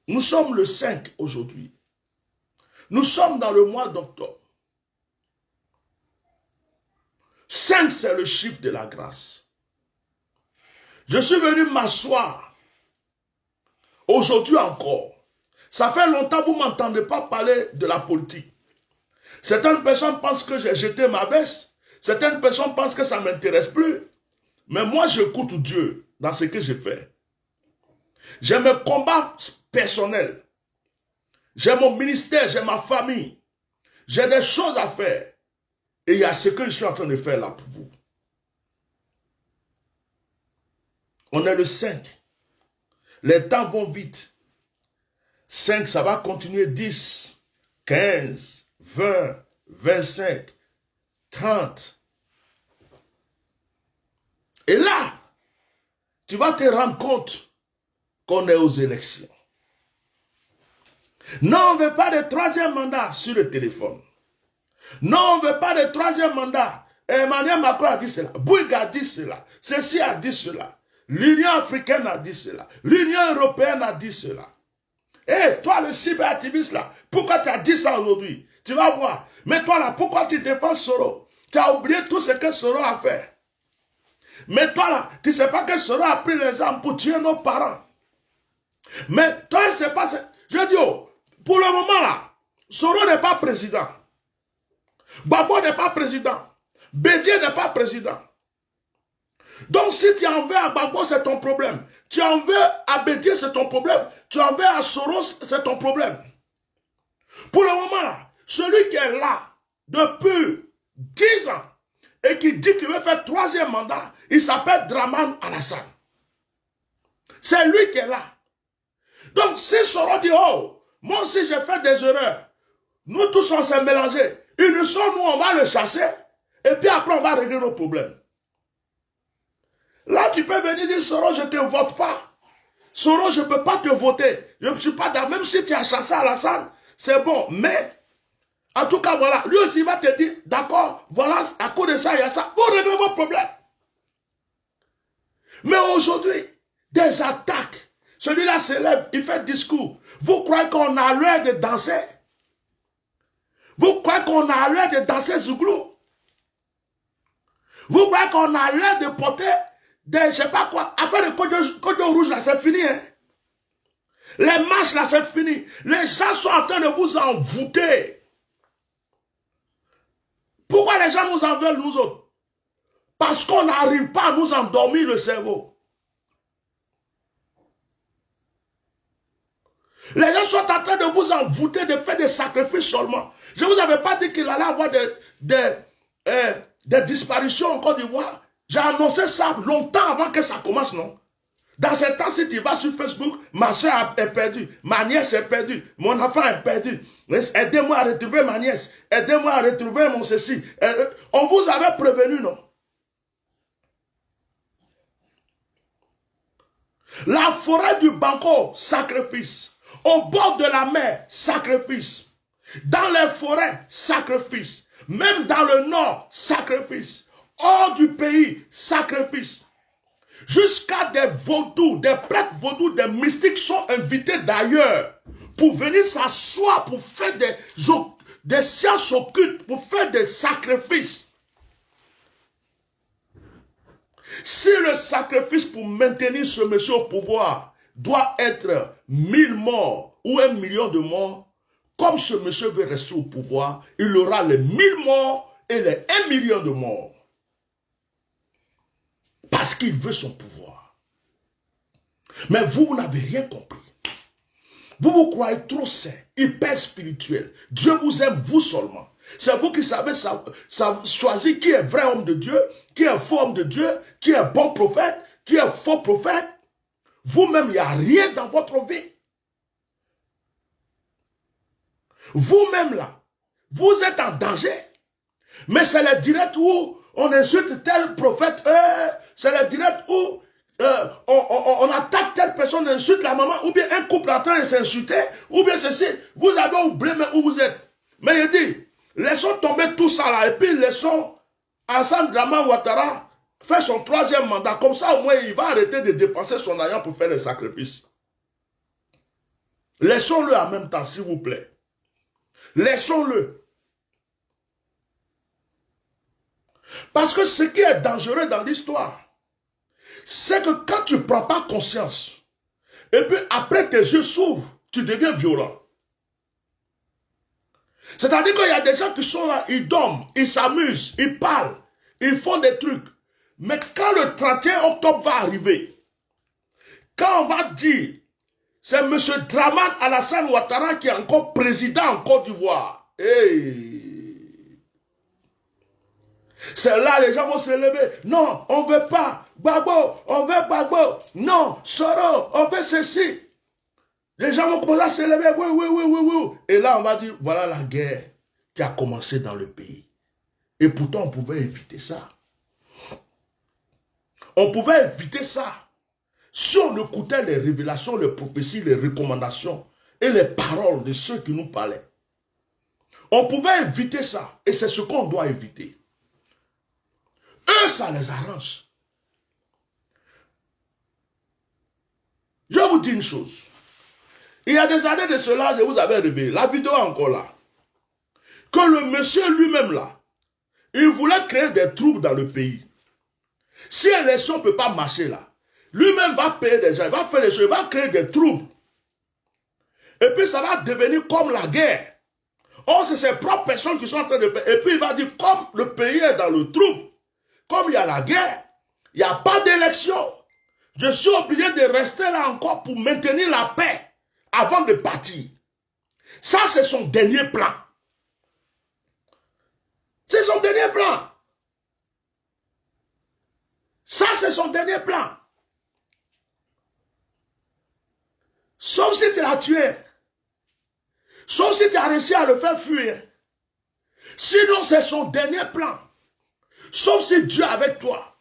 Nous sommes le 5 aujourd'hui. Nous sommes dans le mois d'octobre. 5, c'est le chiffre de la grâce. Je suis venu m'asseoir aujourd'hui encore. Ça fait longtemps que vous ne m'entendez pas parler de la politique. Certaines personnes pensent que j'ai jeté ma veste. Certaines personnes pensent que ça ne m'intéresse plus. Mais moi, j'écoute Dieu dans ce que je fais. J'ai mes combats personnels. J'ai mon ministère, j'ai ma famille. J'ai des choses à faire. Et il y a ce que je suis en train de faire là pour vous. On est le 5. Les temps vont vite. 5, ça va continuer 10, 15, 20, 25, 30. Et là, tu vas te rendre compte qu'on est aux élections. Non, on ne veut pas de troisième mandat sur le téléphone. Non, on ne veut pas de troisième mandat. Emmanuel Macron a dit cela. Bouygues a dit cela. Ceci a dit cela. L'Union africaine a dit cela. L'Union européenne a dit cela. Eh, toi le cyberactiviste là, pourquoi tu as dit ça aujourd'hui? Tu vas voir. Mais toi là, pourquoi tu défends Soro? Tu as oublié tout ce que Soro a fait. Mais toi là, tu ne sais pas que Soro a pris les armes pour tuer nos parents. Mais toi, je ne sais pas. Je dis, oh, pour le moment là, Soro n'est pas président. Babo n'est pas président. Bédier n'est pas président. Donc si tu en veux à Babo, c'est ton problème. Tu en veux à Bédier, c'est ton problème. Tu en veux à Soros, c'est ton problème. Pour le moment là, celui qui est là depuis 10 ans et qui dit qu'il veut faire troisième mandat, il s'appelle Draman Alassane. C'est lui qui est là. Donc si Soros dit, oh, moi aussi j'ai fait des erreurs, nous tous on s'est mélangés, une seule, nous on va le chasser, et puis après on va régler nos problèmes. Là tu peux venir dire, Soros, je ne te vote pas. Soros, je ne peux pas te voter. Je ne suis pas d'accord. Même si tu as chassé Alassane, c'est bon. Mais, en tout cas, voilà. Lui aussi va te dire, d'accord, voilà, à cause de ça, il y a ça. Vous réglez vos problèmes. Mais aujourd'hui, des attaques. Celui-là se lève, il fait discours. Vous croyez qu'on a l'heure de danser? Vous croyez qu'on a l'heure de danser Zouglou? Vous croyez qu'on a l'heure de porter des, je sais pas quoi, affaire de coton rouge là, c'est fini, hein? Les marches là, c'est fini. Les gens sont en train de vous envoûter. Pourquoi les gens nous en veulent, nous autres? Parce qu'on n'arrive pas à nous endormir le cerveau. Les gens sont en train de vous envoûter, de faire des sacrifices seulement. Je ne vous avais pas dit qu'il allait avoir des disparitions en Côte d'Ivoire. J'ai annoncé ça longtemps avant que ça commence, non? Dans ce temps, si tu vas sur Facebook, ma soeur est perdue, ma nièce est perdue, mon enfant est perdu. Aidez-moi à retrouver ma nièce, aidez-moi à retrouver mon ceci. On vous avait prévenu, non? La forêt du Banco, sacrifice. Au bord de la mer, sacrifice. Dans les forêts, sacrifice. Même dans le nord, sacrifice. Hors du pays, sacrifice. Jusqu'à des vaudous, des prêtres vaudous, des mystiques sont invités d'ailleurs pour venir s'asseoir, pour faire des sciences occultes, pour faire des sacrifices. Si le sacrifice pour maintenir ce monsieur au pouvoir doit être 1000 morts ou 1 million de morts, comme ce monsieur veut rester au pouvoir, il aura les 1000 morts et les 1 million de morts. Parce qu'il veut son pouvoir. Mais vous, vous n'avez rien compris. Vous vous croyez trop saint, hyper spirituel. Dieu vous aime, vous seulement. C'est vous qui savez choisir qui est vrai homme de Dieu, qui est faux homme de Dieu, qui est bon prophète, qui est faux prophète. Vous-même, il n'y a rien dans votre vie. Vous-même là, vous êtes en danger. Mais c'est le direct où on insulte tel prophète. C'est le direct où on attaque telle personne, on insulte la maman. Ou bien un couple en train de s'insulter. Ou bien ceci. Vous avez oublié où vous êtes. Mais il dit, laissons tomber tout ça là. Et puis laissons Alassane Dramane Ouattara faire son 3e mandat. Comme ça, au moins, il va arrêter de dépenser son argent pour faire les sacrifices. Laissons-le en même temps, s'il vous plaît. Laissons-le. Parce que ce qui est dangereux dans l'histoire, c'est que quand tu ne prends pas conscience, et puis après tes yeux s'ouvrent, tu deviens violent. C'est-à-dire qu'il y a des gens qui sont là, ils dorment, ils s'amusent, ils parlent, ils font des trucs. Mais quand le 31 octobre va arriver, quand on va dire, c'est M. Dramane Alassane Ouattara qui est encore président en Côte d'Ivoire. Hey. C'est là les gens vont se lever. Non, on ne veut pas. Gbagbo, on veut Gbagbo. Non, Soro, on veut ceci. Les gens vont commencer à se lever. Oui. Et là, on va dire, voilà la guerre qui a commencé dans le pays. Et pourtant, on pouvait éviter ça. On pouvait éviter ça. Si on écoutait les révélations, les prophéties, les recommandations et les paroles de ceux qui nous parlaient, on pouvait éviter ça. Et c'est ce qu'on doit éviter. Eux, ça les arrange. Je vous dis une chose. Il y a des années de cela, je vous avais révélé, la vidéo est encore là, que le monsieur lui-même là, il voulait créer des troubles dans le pays. Si l'élection ne peut pas marcher là, lui-même va payer des gens, il va faire des choses, il va créer des troubles. Et puis ça va devenir comme la guerre. Or, c'est ses propres personnes qui sont en train de faire. Et puis il va dire, comme le pays est dans le trouble, comme il y a la guerre, il n'y a pas d'élection, je suis obligé de rester là encore pour maintenir la paix avant de partir. Ça, c'est son dernier plan. C'est son dernier plan. Ça, c'est son dernier plan. Sauf si tu l'as tué. Sauf si tu as réussi à le faire fuir. Sinon, c'est son dernier plan. Sauf si Dieu est avec toi.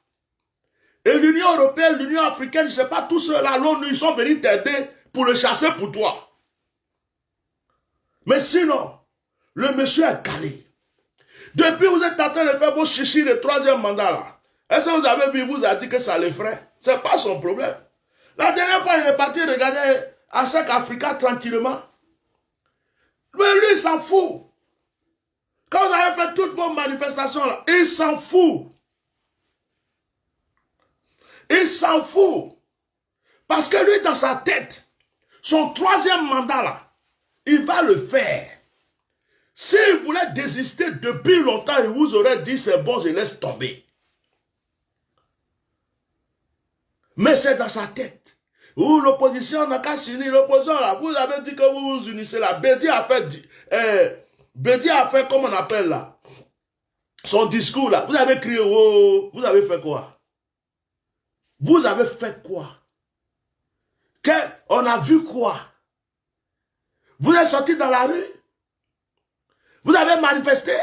Et l'Union européenne, l'Union africaine, je ne sais pas, tous ceux-là, l'ONU, ils sont venus t'aider pour le chasser pour toi. Mais sinon, le monsieur est calé. Depuis vous êtes en train de faire vos chichis de 3e mandat là. Est-ce que vous avez vu, vous a dit que ça l'effraie? Ce n'est pas son problème. La dernière fois, il est parti regarder ASEC Africa tranquillement. Mais lui, il s'en fout. Quand vous avez fait toutes vos manifestations là, il s'en fout. Il s'en fout. Parce que lui, dans sa tête, son 3e mandat là, il va le faire. S'il voulait désister depuis longtemps, il vous aurait dit c'est bon, je laisse tomber. Mais c'est dans sa tête. Ou l'opposition n'a qu'à s'unir. L'opposition là, vous avez dit que vous vous unissez là. Bédi a fait, comment on appelle là, son discours là. Vous avez crié, oh, vous avez fait quoi? Vous avez fait quoi? On a vu quoi? Vous êtes sortis dans la rue? Vous avez manifesté?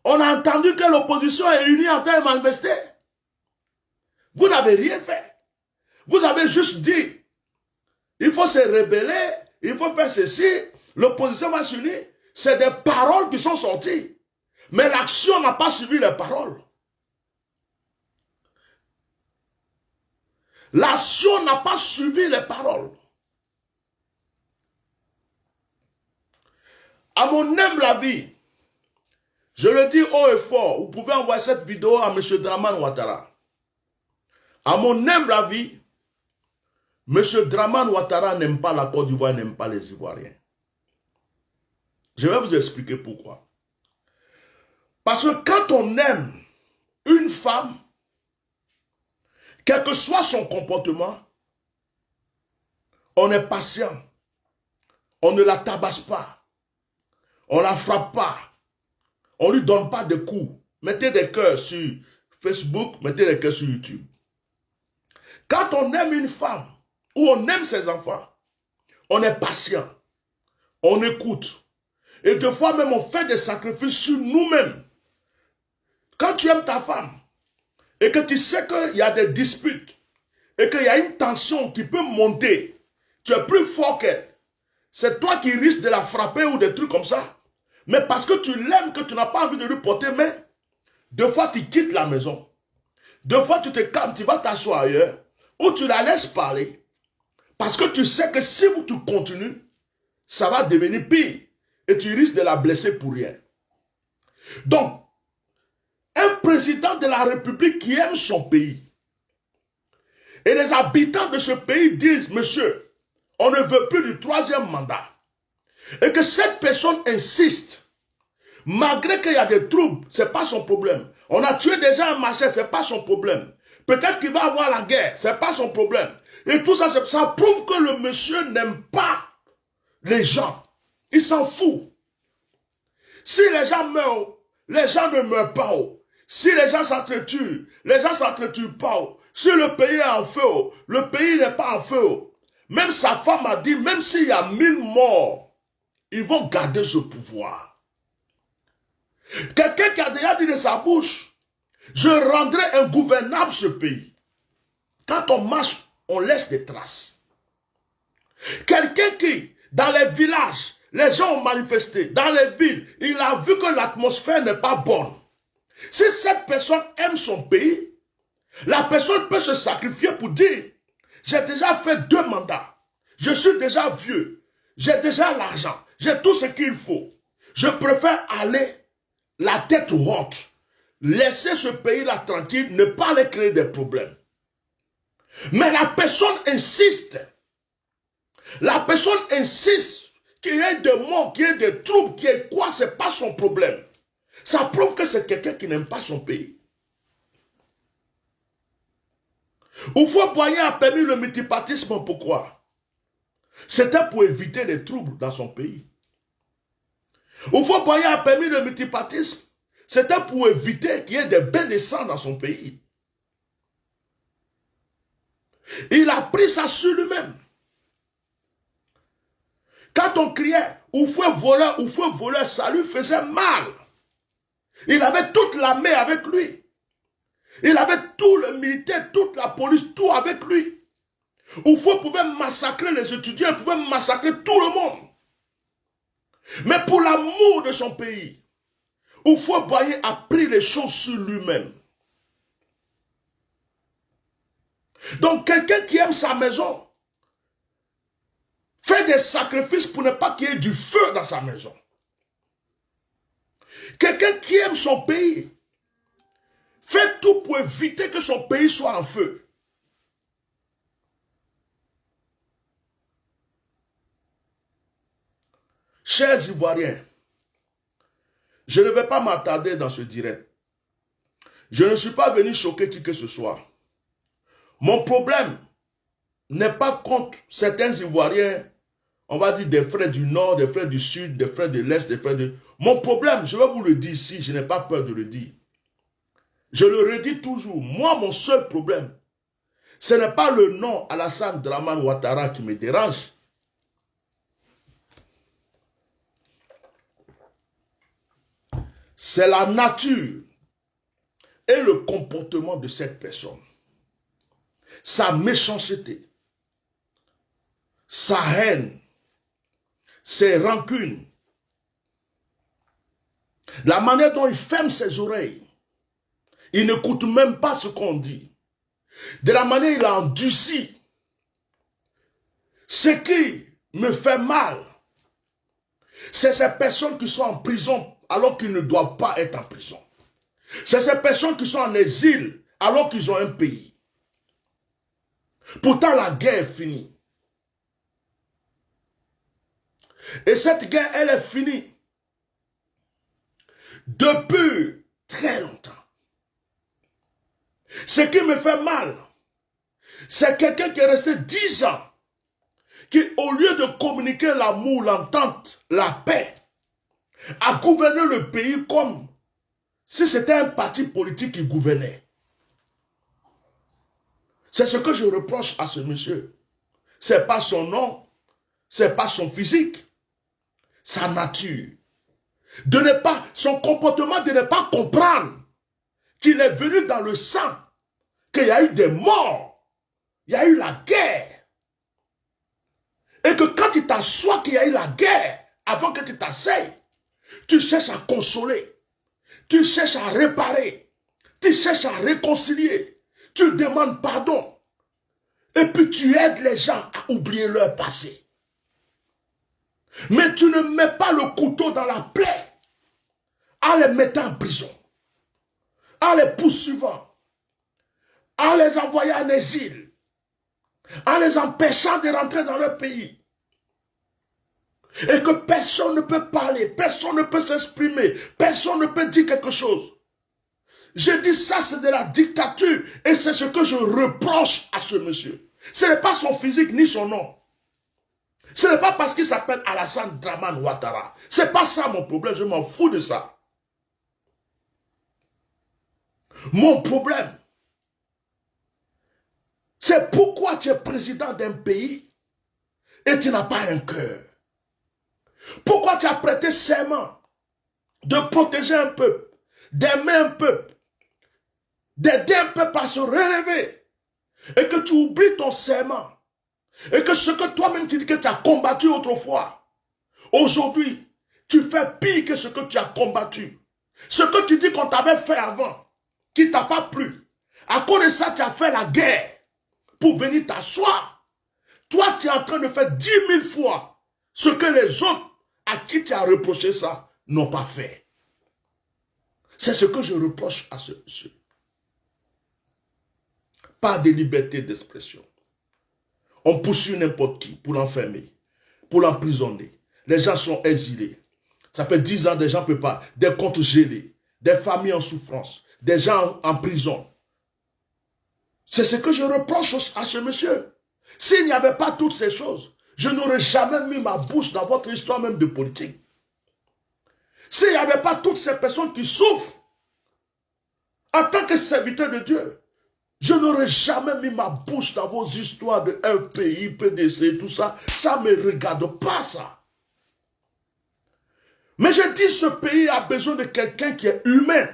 On a entendu que l'opposition est unie en train de manifester? Vous n'avez rien fait. Vous avez juste dit, il faut se rebeller, il faut faire ceci, l'opposition va s'unir. C'est des paroles qui sont sorties. Mais l'action n'a pas suivi les paroles. L'action n'a pas suivi les paroles. À mon humble avis, je le dis haut et fort, vous pouvez envoyer cette vidéo à M. Dramane Ouattara. À mon humble avis, M. Dramane Ouattara n'aime pas la Côte d'Ivoire, n'aime pas les Ivoiriens. Je vais vous expliquer pourquoi. Parce que quand on aime une femme, quel que soit son comportement, on est patient. On ne la tabasse pas. On ne la frappe pas. On ne lui donne pas de coups. Mettez des cœurs sur Facebook, mettez des cœurs sur YouTube. Quand on aime une femme, où on aime ses enfants, on est patient, on écoute. Et des fois même, on fait des sacrifices sur nous-mêmes. Quand tu aimes ta femme, et que tu sais qu'il y a des disputes, et qu'il y a une tension qui peut monter, tu es plus fort qu'elle. C'est toi qui risques de la frapper ou des trucs comme ça. Mais parce que tu l'aimes, que tu n'as pas envie de lui porter main, deux fois tu quittes la maison. Deux fois tu te calmes, tu vas t'asseoir ailleurs, ou tu la laisses parler. Parce que tu sais que si tu continues, ça va devenir pire. Et tu risques de la blesser pour rien. Donc, un président de la République qui aime son pays, et les habitants de ce pays disent, monsieur, on ne veut plus du troisième mandat. Et que cette personne insiste, malgré qu'il y a des troubles, ce n'est pas son problème. On a tué déjà un machin, ce n'est pas son problème. Peut-être qu'il va avoir la guerre, ce n'est pas son problème. Et tout ça, ça prouve que le monsieur n'aime pas les gens. Il s'en fout. Si les gens meurent, les gens ne meurent pas. Si les gens s'entretuent, les gens ne s'entretuent pas. Si le pays est en feu, le pays n'est pas en feu. Même sa femme a dit, même s'il y a 1000 morts, ils vont garder ce pouvoir. Quelqu'un qui a déjà dit de sa bouche, je rendrai ingouvernable ce pays. Quand on marche, on laisse des traces. Quelqu'un qui, dans les villages, les gens ont manifesté, dans les villes, il a vu que l'atmosphère n'est pas bonne. Si cette personne aime son pays, la personne peut se sacrifier pour dire, j'ai déjà fait 2 mandats, je suis déjà vieux, j'ai déjà l'argent, j'ai tout ce qu'il faut. Je préfère aller la tête haute, laisser ce pays-là tranquille, ne pas aller créer des problèmes. Mais la personne insiste. La personne insiste qu'il y ait des morts, qu'il y ait des troubles, qu'il y ait quoi, ce n'est pas son problème. Ça prouve que c'est quelqu'un qui n'aime pas son pays. Houphouët-Boigny a permis le multipartisme, pourquoi? C'était pour éviter les troubles dans son pays. Houphouët-Boigny a permis le multipartisme, c'était pour éviter qu'il y ait des bains de sang dans son pays. Il a pris ça sur lui-même. Quand on criait « Houphouët voleur », ça lui faisait mal. Il avait toute l'armée avec lui. Il avait tout le militaire, toute la police, tout avec lui. Houphouët pouvait massacrer les étudiants, il pouvait massacrer tout le monde. Mais pour l'amour de son pays, Houphouët-Boigny a pris les choses sur lui-même. Donc quelqu'un qui aime sa maison fait des sacrifices pour ne pas qu'il y ait du feu dans sa maison. Quelqu'un qui aime son pays fait tout pour éviter que son pays soit en feu. Chers Ivoiriens, je ne vais pas m'attarder dans ce direct. Je ne suis pas venu choquer qui que ce soit. Mon problème n'est pas contre certains Ivoiriens, on va dire des frères du Nord, des frères du Sud, des frères de l'Est, des frères de... Mon problème, je vais vous le dire ici, je n'ai pas peur de le dire. Je le redis toujours, moi mon seul problème, ce n'est pas le nom Alassane Dramane Ouattara qui me dérange. C'est la nature et le comportement de cette personne. Sa méchanceté, sa haine, ses rancunes, la manière dont il ferme ses oreilles, il n'écoute même pas ce qu'on dit. De la manière dont il a endurci. Ce qui me fait mal, c'est ces personnes qui sont en prison alors qu'ils ne doivent pas être en prison. C'est ces personnes qui sont en exil alors qu'ils ont un pays. Pourtant, la guerre est finie. Et cette guerre, elle est finie depuis très longtemps. Ce qui me fait mal, c'est quelqu'un qui est resté 10 ans, qui au lieu de communiquer l'amour, l'entente, la paix, a gouverné le pays comme si c'était un parti politique qui gouvernait. C'est ce que je reproche à ce monsieur. c'est pas son nom, c'est pas son physique, sa nature. De ne pas, son comportement de ne pas comprendre qu'il est venu dans le sang, qu'il y a eu des morts, il y a eu la guerre. Et que quand tu t'assois qu'il y a eu la guerre, avant que tu t'asseyes, tu cherches à consoler, tu cherches à réparer, tu cherches à réconcilier, tu demandes pardon. Et puis tu aides les gens à oublier leur passé. Mais tu ne mets pas le couteau dans la plaie en les mettant en prison, en les poursuivant, en les envoyant en exil, en les empêchant de rentrer dans leur pays. Et que personne ne peut parler, personne ne peut s'exprimer, personne ne peut dire quelque chose. Je dis ça, c'est de la dictature et c'est ce que je reproche à ce monsieur. Ce n'est pas son physique ni son nom. Ce n'est pas parce qu'il s'appelle Alassane Dramane Ouattara. Ce n'est pas ça mon problème, je m'en fous de ça. Mon problème, c'est pourquoi tu es président d'un pays et tu n'as pas un cœur. Pourquoi tu as prêté serment de protéger un peuple, d'aimer un peuple, d'aider un peuple à se relever, et que tu oublies ton serment, et que ce que toi-même tu dis que tu as combattu autrefois, aujourd'hui, tu fais pire que ce que tu as combattu. Ce que tu dis qu'on t'avait fait avant, qui ne t'a pas plu. À cause de ça, tu as fait la guerre pour venir t'asseoir. Toi, tu es en train de faire 10 000 fois ce que les autres à qui tu as reproché ça n'ont pas fait. C'est ce que je reproche à ce monsieur. Pas de liberté d'expression. On poursuit n'importe qui pour l'enfermer, pour l'emprisonner. Les gens sont exilés. Ça fait 10 ans, des gens ne peuvent pas. Des comptes gelés, des familles en souffrance, des gens en prison. C'est ce que je reproche à ce monsieur. S'il n'y avait pas toutes ces choses, je n'aurais jamais mis ma bouche dans votre histoire même de politique. S'il n'y avait pas toutes ces personnes qui souffrent, en tant que serviteur de Dieu, je n'aurais jamais mis ma bouche dans vos histoires de un pays, PDC, tout ça. Ça ne me regarde pas, ça. Mais je dis, ce pays a besoin de quelqu'un qui est humain,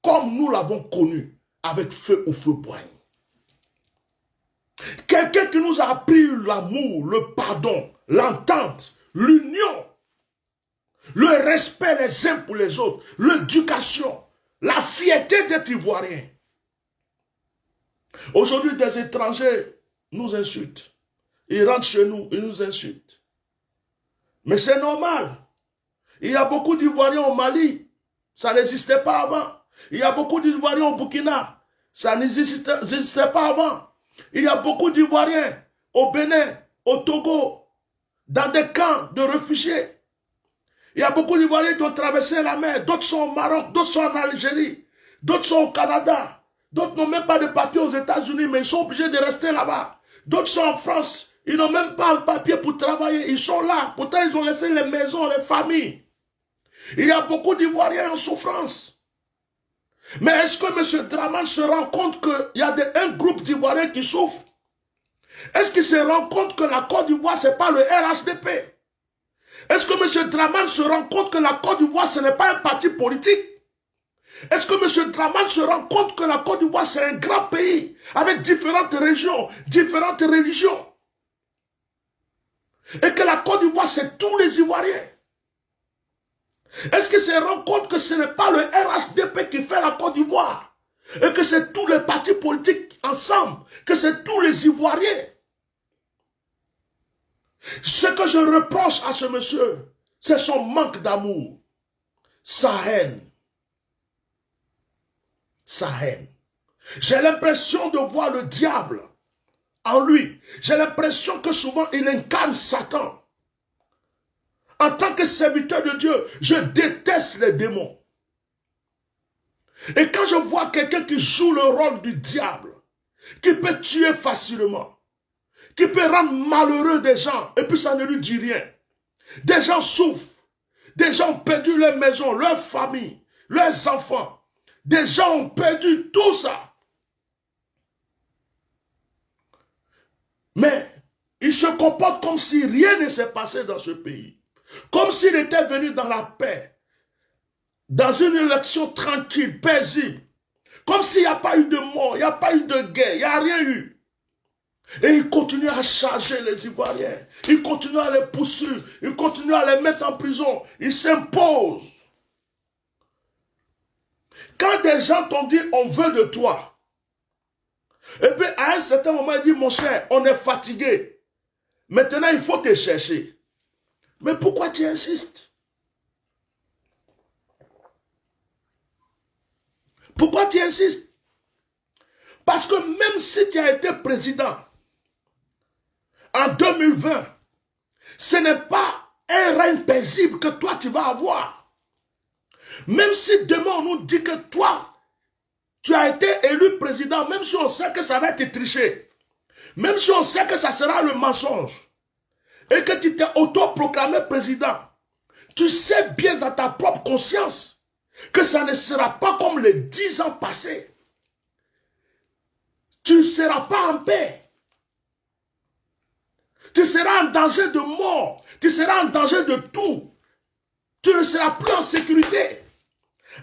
comme nous l'avons connu, avec feu ou feu boigne. Quelqu'un qui nous a appris l'amour, le pardon, l'entente, l'union, le respect les uns pour les autres, l'éducation, la fierté d'être ivoirien. Aujourd'hui, des étrangers nous insultent. Ils rentrent chez nous, ils nous insultent. Mais c'est normal. Il y a beaucoup d'Ivoiriens au Mali. Ça n'existait pas avant. Il y a beaucoup d'Ivoiriens au Burkina. Ça n'existait pas avant. Il y a beaucoup d'Ivoiriens au Bénin, au Togo, dans des camps de réfugiés. Il y a beaucoup d'Ivoiriens qui ont traversé la mer. D'autres sont au Maroc, d'autres sont en Algérie, d'autres sont au Canada. D'autres n'ont même pas de papier aux États-Unis, mais ils sont obligés de rester là-bas. D'autres sont en France, ils n'ont même pas le papier pour travailler. Ils sont là, pourtant ils ont laissé les maisons, les familles. Il y a beaucoup d'Ivoiriens en souffrance. Mais est-ce que M. Dramane se rend compte qu'il y a un groupe d'Ivoiriens qui souffrent? Est-ce qu'il se rend compte que la Côte d'Ivoire, ce n'est pas le RHDP? Est-ce que M. Dramane se rend compte que la Côte d'Ivoire, ce n'est pas un parti politique? Est-ce que M. Dramane se rend compte que la Côte d'Ivoire, c'est un grand pays, avec différentes régions, différentes religions? Et que la Côte d'Ivoire, c'est tous les Ivoiriens? Est-ce qu'il se rend compte que ce n'est pas le RHDP qui fait la Côte d'Ivoire? Et que c'est tous les partis politiques ensemble, que c'est tous les Ivoiriens? Ce que je reproche à ce monsieur, c'est son manque d'amour, sa haine. Sa haine. J'ai l'impression de voir le diable en lui. J'ai l'impression que souvent il incarne Satan. En tant que serviteur de Dieu, je déteste les démons. Et quand je vois quelqu'un qui joue le rôle du diable, qui peut tuer facilement, qui peut rendre malheureux des gens, et puis ça ne lui dit rien. Des gens souffrent, des gens ont perdu leur maison, leur famille, leurs enfants. Des gens ont perdu tout ça. Mais il se comporte comme si rien ne s'est passé dans ce pays. Comme s'il était venu dans la paix, dans une élection tranquille, paisible. Comme s'il n'y a pas eu de mort, il n'y a pas eu de guerre, il n'y a rien eu. Et il continue à charger les Ivoiriens. Il continue à les poursuivre. Il continue à les mettre en prison. Il s'impose. Quand des gens t'ont dit, on veut de toi. Et puis à un certain moment, il dit, mon cher, on est fatigué. Maintenant, il faut te chercher. Mais pourquoi tu insistes? Pourquoi tu insistes? Parce que même si tu as été président en 2020, ce n'est pas un règne paisible que toi tu vas avoir. Même si demain on nous dit que toi, tu as été élu président, même si on sait que ça va être triché, même si on sait que ça sera le mensonge, et que tu t'es autoproclamé président, tu sais bien dans ta propre conscience que ça ne sera pas comme les 10 ans passés. Tu ne seras pas en paix. Tu seras en danger de mort. Tu seras en danger de tout. Tu ne seras plus en sécurité.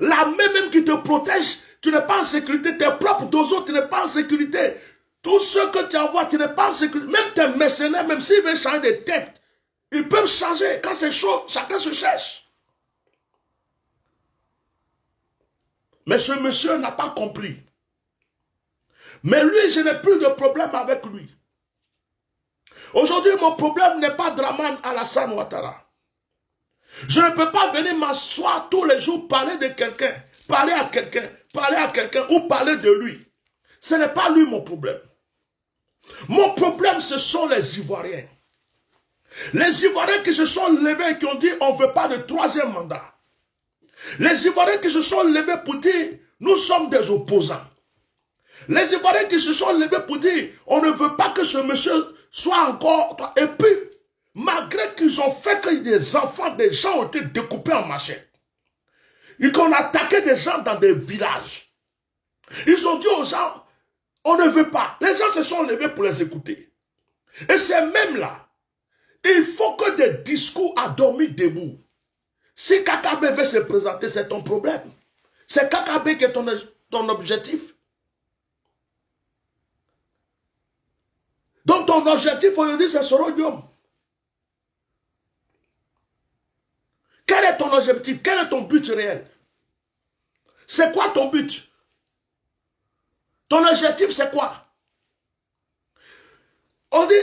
L'armée même qui te protège, tu n'es pas en sécurité. Tes propres dozos, tu n'es pas en sécurité. Tous ceux que tu envoies, tu n'es pas en sécurité. Même tes mercenaires, même s'ils veulent changer de tête, ils peuvent changer. Quand c'est chaud, chacun se cherche. Mais ce monsieur n'a pas compris. Mais lui, je n'ai plus de problème avec lui. Aujourd'hui, mon problème n'est pas Dramane Alassane Ouattara. Je ne peux pas venir m'asseoir tous les jours, parler de quelqu'un, parler à quelqu'un ou parler de lui. Ce n'est pas lui mon problème. Mon problème, ce sont les Ivoiriens. Les Ivoiriens qui se sont levés et qui ont dit on ne veut pas de troisième mandat. Les Ivoiriens qui se sont levés pour dire nous sommes des opposants. Les Ivoiriens qui se sont levés pour dire on ne veut pas que ce monsieur soit encore... Et puis, malgré qu'ils ont fait que des enfants, des gens ont été découpés en machette, et qu'on a attaqué des gens dans des villages, ils ont dit aux gens, on ne veut pas. Les gens se sont levés pour les écouter. Et c'est même là, il faut que des discours à dormir debout. Si Kakabe veut se présenter, c'est ton problème. C'est Kakabe qui est ton objectif. Donc ton objectif aujourd'hui, c'est Sorodium. Quel est ton objectif? Quel est ton but réel? C'est quoi ton but? Ton objectif, c'est quoi? On dit,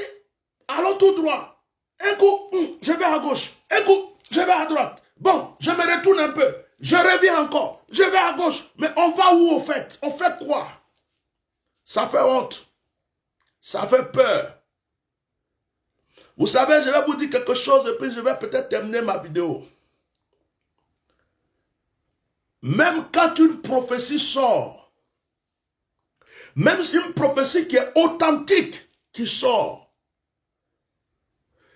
allons tout droit. Un coup, je vais à gauche. Un coup, je vais à droite. Bon, je me retourne un peu. Je reviens encore. Je vais à gauche. Mais on va où au fait? On fait quoi? Ça fait honte. Ça fait peur. Vous savez, je vais vous dire quelque chose et puis je vais peut-être terminer ma vidéo. Même quand une prophétie sort, même si une prophétie qui est authentique qui sort,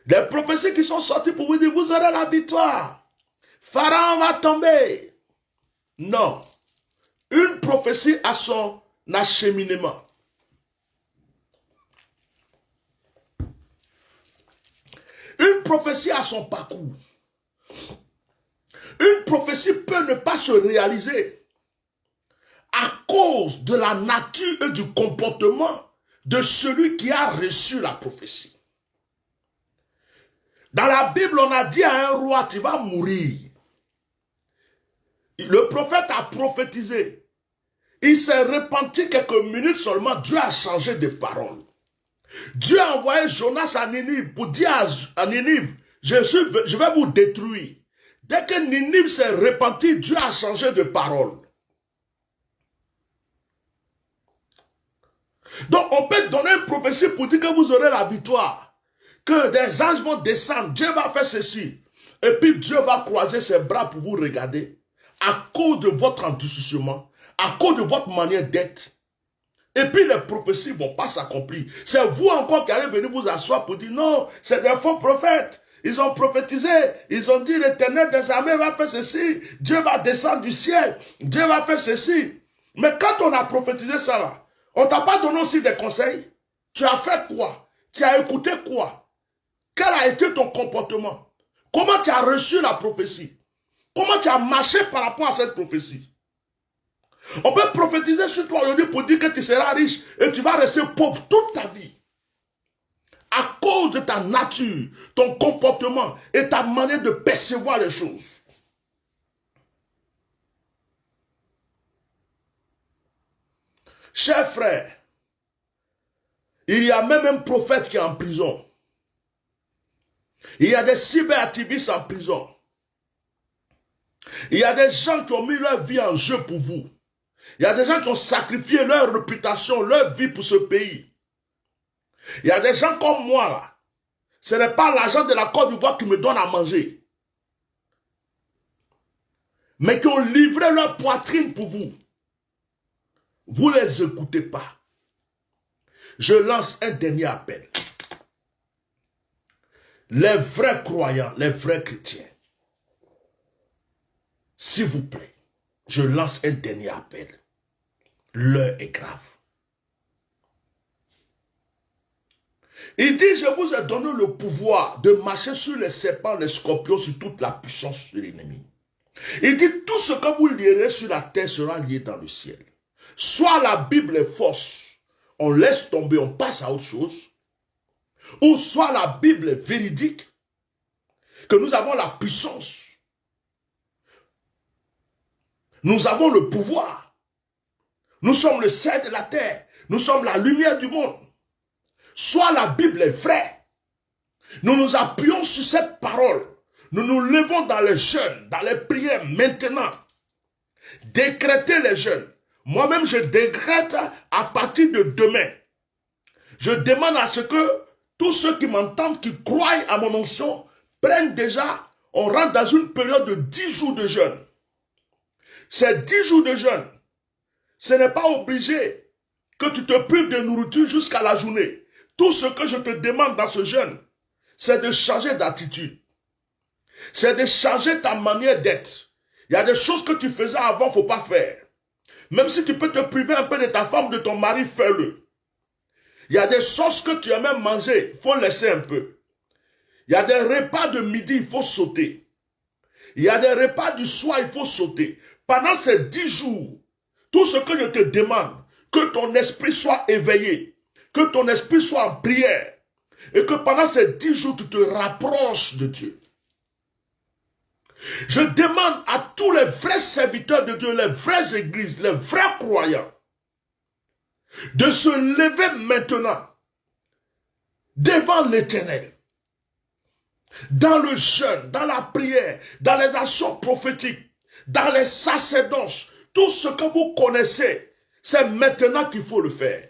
des prophéties qui sont sorties pour vous dire vous aurez la victoire, Pharaon va tomber. Non. Une prophétie a son acheminement. Une prophétie a son parcours. Une prophétie peut ne pas se réaliser à cause de la nature et du comportement de celui qui a reçu la prophétie. Dans la Bible, on a dit à un roi, tu vas mourir. Le prophète a prophétisé. Il s'est repenti quelques minutes seulement. Dieu a changé de parole. Dieu a envoyé Jonas à Ninive pour dire à Ninive, je vais vous détruire. Dès que Ninive s'est repenti, Dieu a changé de parole. Donc on peut donner une prophétie pour dire que vous aurez la victoire. Que des anges vont descendre, Dieu va faire ceci. Et puis Dieu va croiser ses bras pour vous regarder. À cause de votre endurcissement, à cause de votre manière d'être. Et puis les prophéties ne vont pas s'accomplir. C'est vous encore qui allez venir vous asseoir pour dire non, c'est des faux prophètes. Ils ont prophétisé, ils ont dit l'Éternel des armées va faire ceci, Dieu va descendre du ciel, Dieu va faire ceci. Mais quand on a prophétisé ça là, on ne t'a pas donné aussi des conseils. Tu as fait quoi? Tu as écouté quoi? Quel a été ton comportement? Comment tu as reçu la prophétie? Comment tu as marché par rapport à cette prophétie? On peut prophétiser sur toi aujourd'hui pour dire que tu seras riche et tu vas rester pauvre toute ta vie. À cause de ta nature, ton comportement et ta manière de percevoir les choses. Chers frères, il y a même un prophète qui est en prison. Il y a des cyberactivistes en prison. Il y a des gens qui ont mis leur vie en jeu pour vous. Il y a des gens qui ont sacrifié leur réputation, leur vie pour ce pays. Il y a des gens comme moi là. Ce n'est pas l'agence de la Côte d'Ivoire qui me donne à manger. Mais qui ont livré leur poitrine pour vous. Vous ne les écoutez pas. Je lance un dernier appel. Les vrais croyants, les vrais chrétiens. S'il vous plaît, je lance un dernier appel. L'heure est grave. Il dit, je vous ai donné le pouvoir de marcher sur les serpents, les scorpions, sur toute la puissance de l'ennemi. Il dit, tout ce que vous lierez sur la terre sera lié dans le ciel. Soit la Bible est fausse, on laisse tomber, on passe à autre chose. Ou soit la Bible est véridique, que nous avons la puissance. Nous avons le pouvoir. Nous sommes le sel de la terre. Nous sommes la lumière du monde. Soit la Bible est vraie. Nous nous appuyons sur cette parole. Nous nous levons dans les jeûnes, dans les prières maintenant. Décrétez les jeûnes. Moi-même, je décrète à partir de demain. Je demande à ce que tous ceux qui m'entendent, qui croient à mon onction, prennent déjà, on rentre dans une période de 10 jours de jeûne. Ces 10 jours de jeûne, ce n'est pas obligé que tu te prives de nourriture jusqu'à la journée. Tout ce que je te demande dans ce jeûne, c'est de changer d'attitude. C'est de changer ta manière d'être. Il y a des choses que tu faisais avant, il ne faut pas faire. Même si tu peux te priver un peu de ta femme, de ton mari, fais-le. Il y a des sauces que tu aimes manger, il faut laisser un peu. Il y a des repas de midi, il faut sauter. Il y a des repas du soir, il faut sauter. Pendant ces 10 jours, tout ce que je te demande, que ton esprit soit éveillé, que ton esprit soit en prière, et que pendant ces 10 jours, tu te rapproches de Dieu. Je demande à tous les vrais serviteurs de Dieu, les vraies églises, les vrais croyants, de se lever maintenant devant l'Éternel, dans le jeûne, dans la prière, dans les actions prophétiques, dans les sacerdoces, tout ce que vous connaissez, c'est maintenant qu'il faut le faire.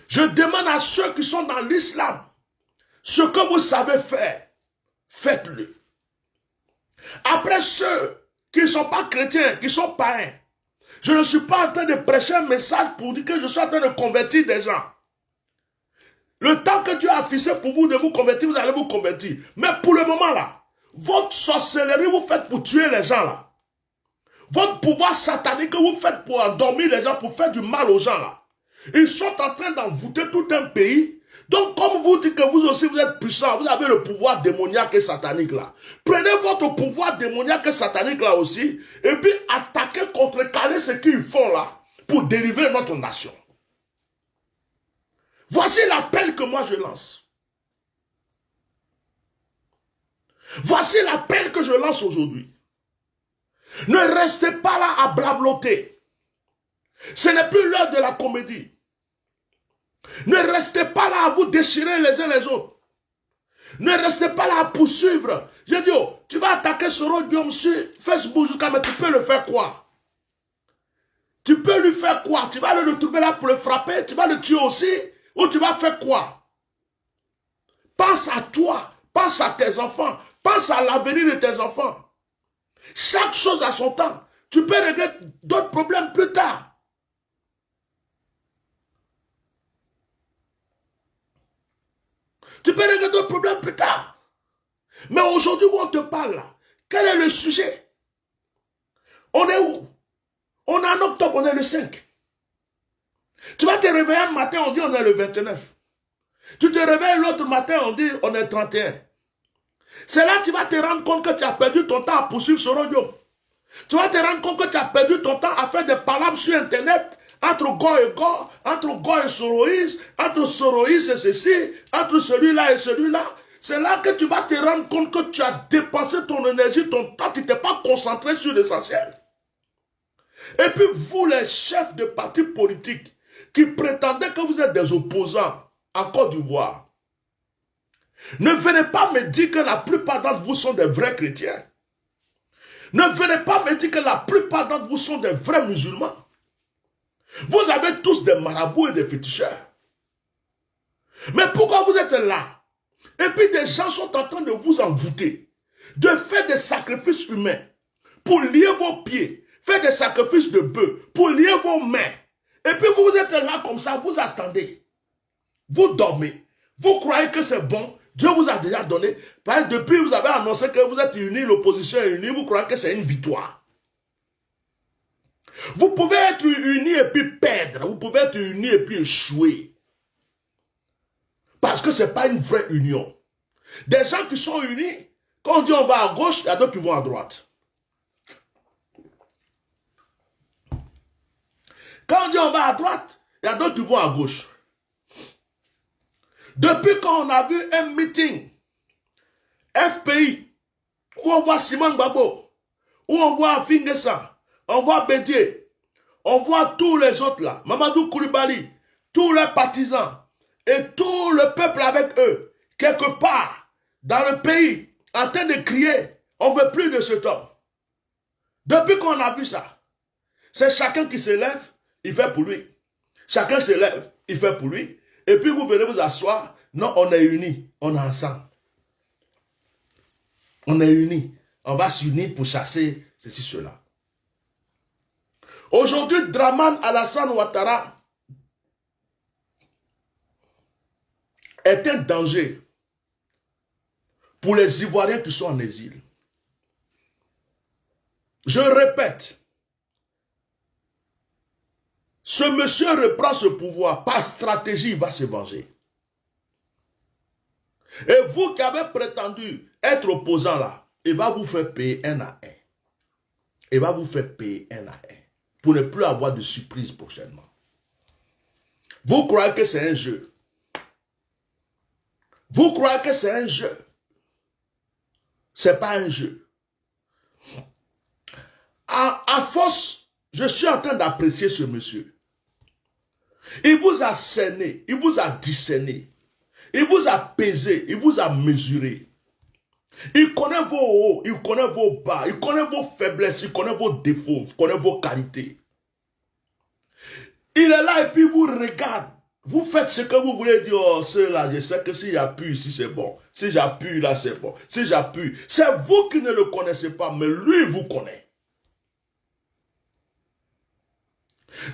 Je demande à ceux qui sont dans l'islam, ce que vous savez faire, faites-le. Après ceux qui ne sont pas chrétiens, qui sont païens, je ne suis pas en train de prêcher un message pour dire que je suis en train de convertir des gens. Le temps que Dieu a fixé pour vous de vous convertir, vous allez vous convertir. Mais pour le moment là, votre sorcellerie vous faites pour tuer les gens là. Votre pouvoir satanique que vous faites pour endormir les gens, pour faire du mal aux gens là. Ils sont en train d'envoûter tout un pays. Donc comme vous dites que vous aussi vous êtes puissant, vous avez le pouvoir démoniaque et satanique là. Prenez votre pouvoir démoniaque et satanique là aussi, et puis attaquez, contrecarrer ce qu'ils font là, pour délivrer notre nation. Voici l'appel que moi je lance. Voici l'appel que je lance aujourd'hui. Ne restez pas là à blabloter. Ce n'est plus l'heure de la comédie. Ne restez pas là à vous déchirer les uns les autres. Ne restez pas là à poursuivre. J'ai dit, oh, tu vas attaquer Soro Diom sur Facebook, mais tu peux le faire quoi? Tu peux lui faire quoi? Tu vas aller le trouver là pour le frapper? Tu vas le tuer aussi? Ou tu vas faire quoi? Pense à toi. Pense à tes enfants. Pense à l'avenir de tes enfants. Chaque chose a son temps. Tu peux régler d'autres problèmes plus tard. Tu peux régler d'autres problèmes plus tard. Mais aujourd'hui où on te parle là, quel est le sujet? On est où? On est en octobre, on est le 5. Tu vas te réveiller un matin, on dit on est le 29. Tu te réveilles l'autre matin, on dit on est 31. C'est là que tu vas te rendre compte que tu as perdu ton temps à poursuivre ce radio. Tu vas te rendre compte que tu as perdu ton temps à faire des palabres sur Internet, entre Go et Go, entre Go et Soroïs, entre Soroïs et ceci, entre celui-là et celui-là. C'est là que tu vas te rendre compte que tu as dépensé ton énergie, ton temps, tu n'étais pas concentré sur l'essentiel. Et puis vous, les chefs de partis politiques, qui prétendaient que vous êtes des opposants en Côte d'Ivoire, ne venez pas me dire que la plupart d'entre vous sont des vrais chrétiens. Ne venez pas me dire que la plupart d'entre vous sont des vrais musulmans. Vous avez tous des marabouts et des féticheurs. Mais pourquoi vous êtes là? Et puis des gens sont en train de vous envoûter, de faire des sacrifices humains pour lier vos pieds, faire des sacrifices de bœufs pour lier vos mains. Et puis vous êtes là comme ça, vous attendez. Vous dormez. Vous croyez que c'est bon. Dieu vous a déjà donné. Parce que depuis vous avez annoncé que vous êtes unis, l'opposition est unie, vous croyez que c'est une victoire. Vous pouvez être unis et puis perdre. Vous pouvez être unis et puis échouer. Parce que ce n'est pas une vraie union. Des gens qui sont unis, quand on dit on va à gauche, il y a d'autres qui vont à droite. Quand on dit on va à droite, il y a d'autres qui vont à gauche. Depuis qu'on a vu un meeting FPI, où on voit Simon Gbagbo, où on voit Fingessa, on voit Bédié, on voit tous les autres là, Mamadou Koulibaly, tous les partisans et tout le peuple avec eux, quelque part dans le pays, en train de crier, on ne veut plus de cet homme. Depuis qu'on a vu ça, c'est chacun qui se lève, il fait pour lui. Chacun se lève, il fait pour lui. Et puis vous venez vous asseoir. Non, on est unis, on est ensemble. On est unis. On va s'unir pour chasser ceci, cela. Aujourd'hui, Dramane Alassane Ouattara est un danger pour les Ivoiriens qui sont en exil. Je répète, ce monsieur reprend ce pouvoir, par stratégie, il va se venger. Et vous qui avez prétendu être opposant là, il va vous faire payer un à un. Il va vous faire payer un à un. Pour ne plus avoir de surprise prochainement. Vous croyez que c'est un jeu. Vous croyez que c'est un jeu. Ce n'est pas un jeu. À force, je suis en train d'apprécier ce monsieur. Il vous a cerné, il vous a discerné, il vous a pesé, il vous a mesuré. Il connaît vos hauts, il connaît vos bas, il connaît vos faiblesses, il connaît vos défauts, il connaît vos qualités. Il est là et puis vous regarde. Vous faites ce que vous voulez dire, oh, cela, je sais que si j'appuie ici, c'est bon. Si j'appuie là, c'est bon. Si j'appuie, c'est vous qui ne le connaissez pas, mais lui vous connaît.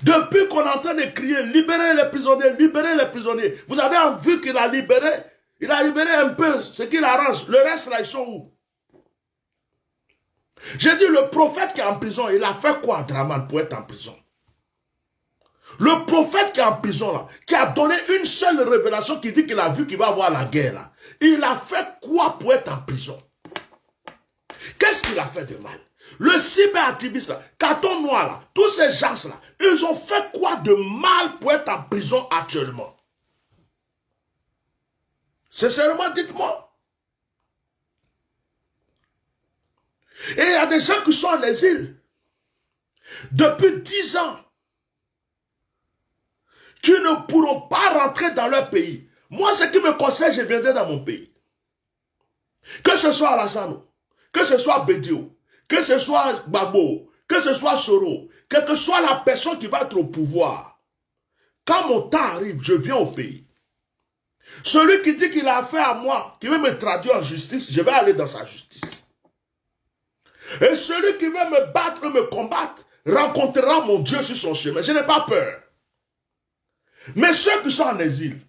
Depuis qu'on est en train de crier, libérez les prisonniers, vous avez vu qu'il a libéré un peu ce qu'il arrange. Le reste là, ils sont où? J'ai dit, le prophète qui est en prison, il a fait quoi, Dramane, pour être en prison? Le prophète qui est en prison là, qui a donné une seule révélation qui dit qu'il a vu qu'il va avoir la guerre là, il a fait quoi pour être en prison? Qu'est-ce qu'il a fait de mal? Le cyberactiviste là, Carton Noir là, tous ces gens là, ils ont fait quoi de mal pour être en prison actuellement? Sincèrement, dites-moi. Et il y a des gens qui sont en exil depuis 10 ans, qui ne pourront pas rentrer dans leur pays. Moi, ce qui me concerne, je viendrai dans mon pays. Que ce soit Alassane, que ce soit Bédio, que ce soit Gbagbo, que ce soit Soro, quelle que soit la personne qui va être au pouvoir, quand mon temps arrive, je viens au pays. Celui qui dit qu'il a affaire à moi, qui veut me traduire en justice, je vais aller dans sa justice. Et celui qui veut me battre, me combattre, rencontrera mon Dieu sur son chemin. Je n'ai pas peur. Mais ceux qui sont en exil,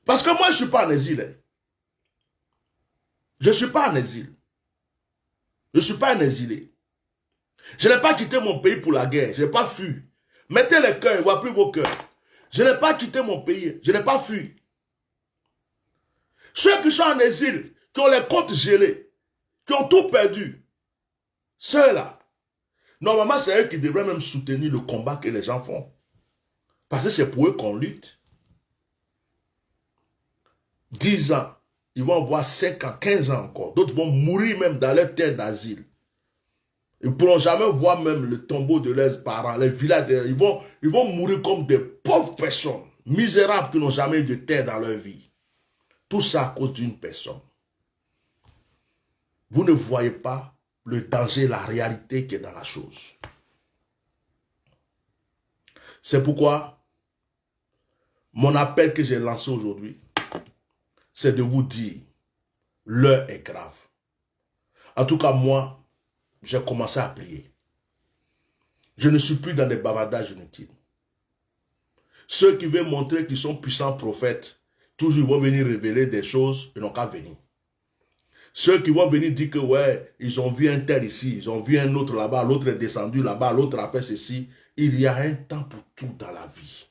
parce que moi je ne suis pas en exil. Hein. Je ne suis pas en exil. Je ne suis pas un exilé. Je n'ai pas quitté mon pays pour la guerre. Je n'ai pas fui. Mettez les cœurs, ne voit plus vos cœurs. Je n'ai pas quitté mon pays, je n'ai pas fui. Ceux qui sont en exil, qui ont les comptes gelés, qui ont tout perdu, ceux-là, normalement, c'est eux qui devraient même soutenir le combat que les gens font. Parce que c'est pour eux qu'on lutte. 10 ans, ils vont avoir 5 ans, 15 ans encore. D'autres vont mourir même dans leur terre d'asile. Ils ne pourront jamais voir même le tombeau de leurs parents, les villages. Ils vont mourir comme des pauvres personnes, misérables qui n'ont jamais eu de terre dans leur vie. Tout ça à cause d'une personne. Vous ne voyez pas le danger, la réalité qui est dans la chose. C'est pourquoi mon appel que j'ai lancé aujourd'hui, c'est de vous dire, l'heure est grave. En tout cas, moi, j'ai commencé à prier. Je ne suis plus dans des bavardages inutiles. Ceux qui veulent montrer qu'ils sont puissants prophètes, toujours ils vont venir révéler des choses, ils n'ont qu'à venir. Ceux qui vont venir dire que ouais, ils ont vu un tel ici, ils ont vu un autre là-bas, l'autre est descendu là-bas, l'autre a fait ceci. Il y a un temps pour tout dans la vie.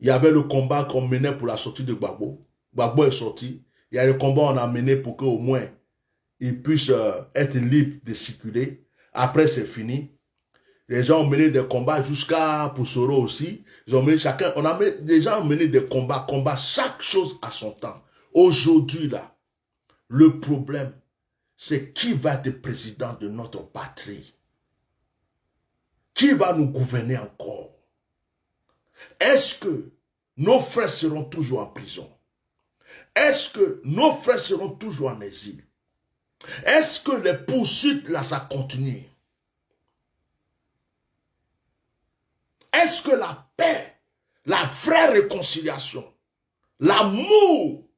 Il y avait le combat qu'on menait pour la sortie de Gbagbo. Gbagbo est sorti. Il y a le combat qu'on a mené pour qu'au moins il puisse être libre de circuler. Après, c'est fini. Les gens ont mené des combats jusqu'à Poussoro aussi. Ils ont mené les gens ont mené des combats, chaque chose à son temps. Aujourd'hui, là, le problème, c'est qui va être président de notre patrie? Qui va nous gouverner encore? Est-ce que nos frères seront toujours en prison? Est-ce que nos frères seront toujours en exil? Est-ce que les poursuites, là, ça continue? Est-ce que la paix, la vraie réconciliation, l'amour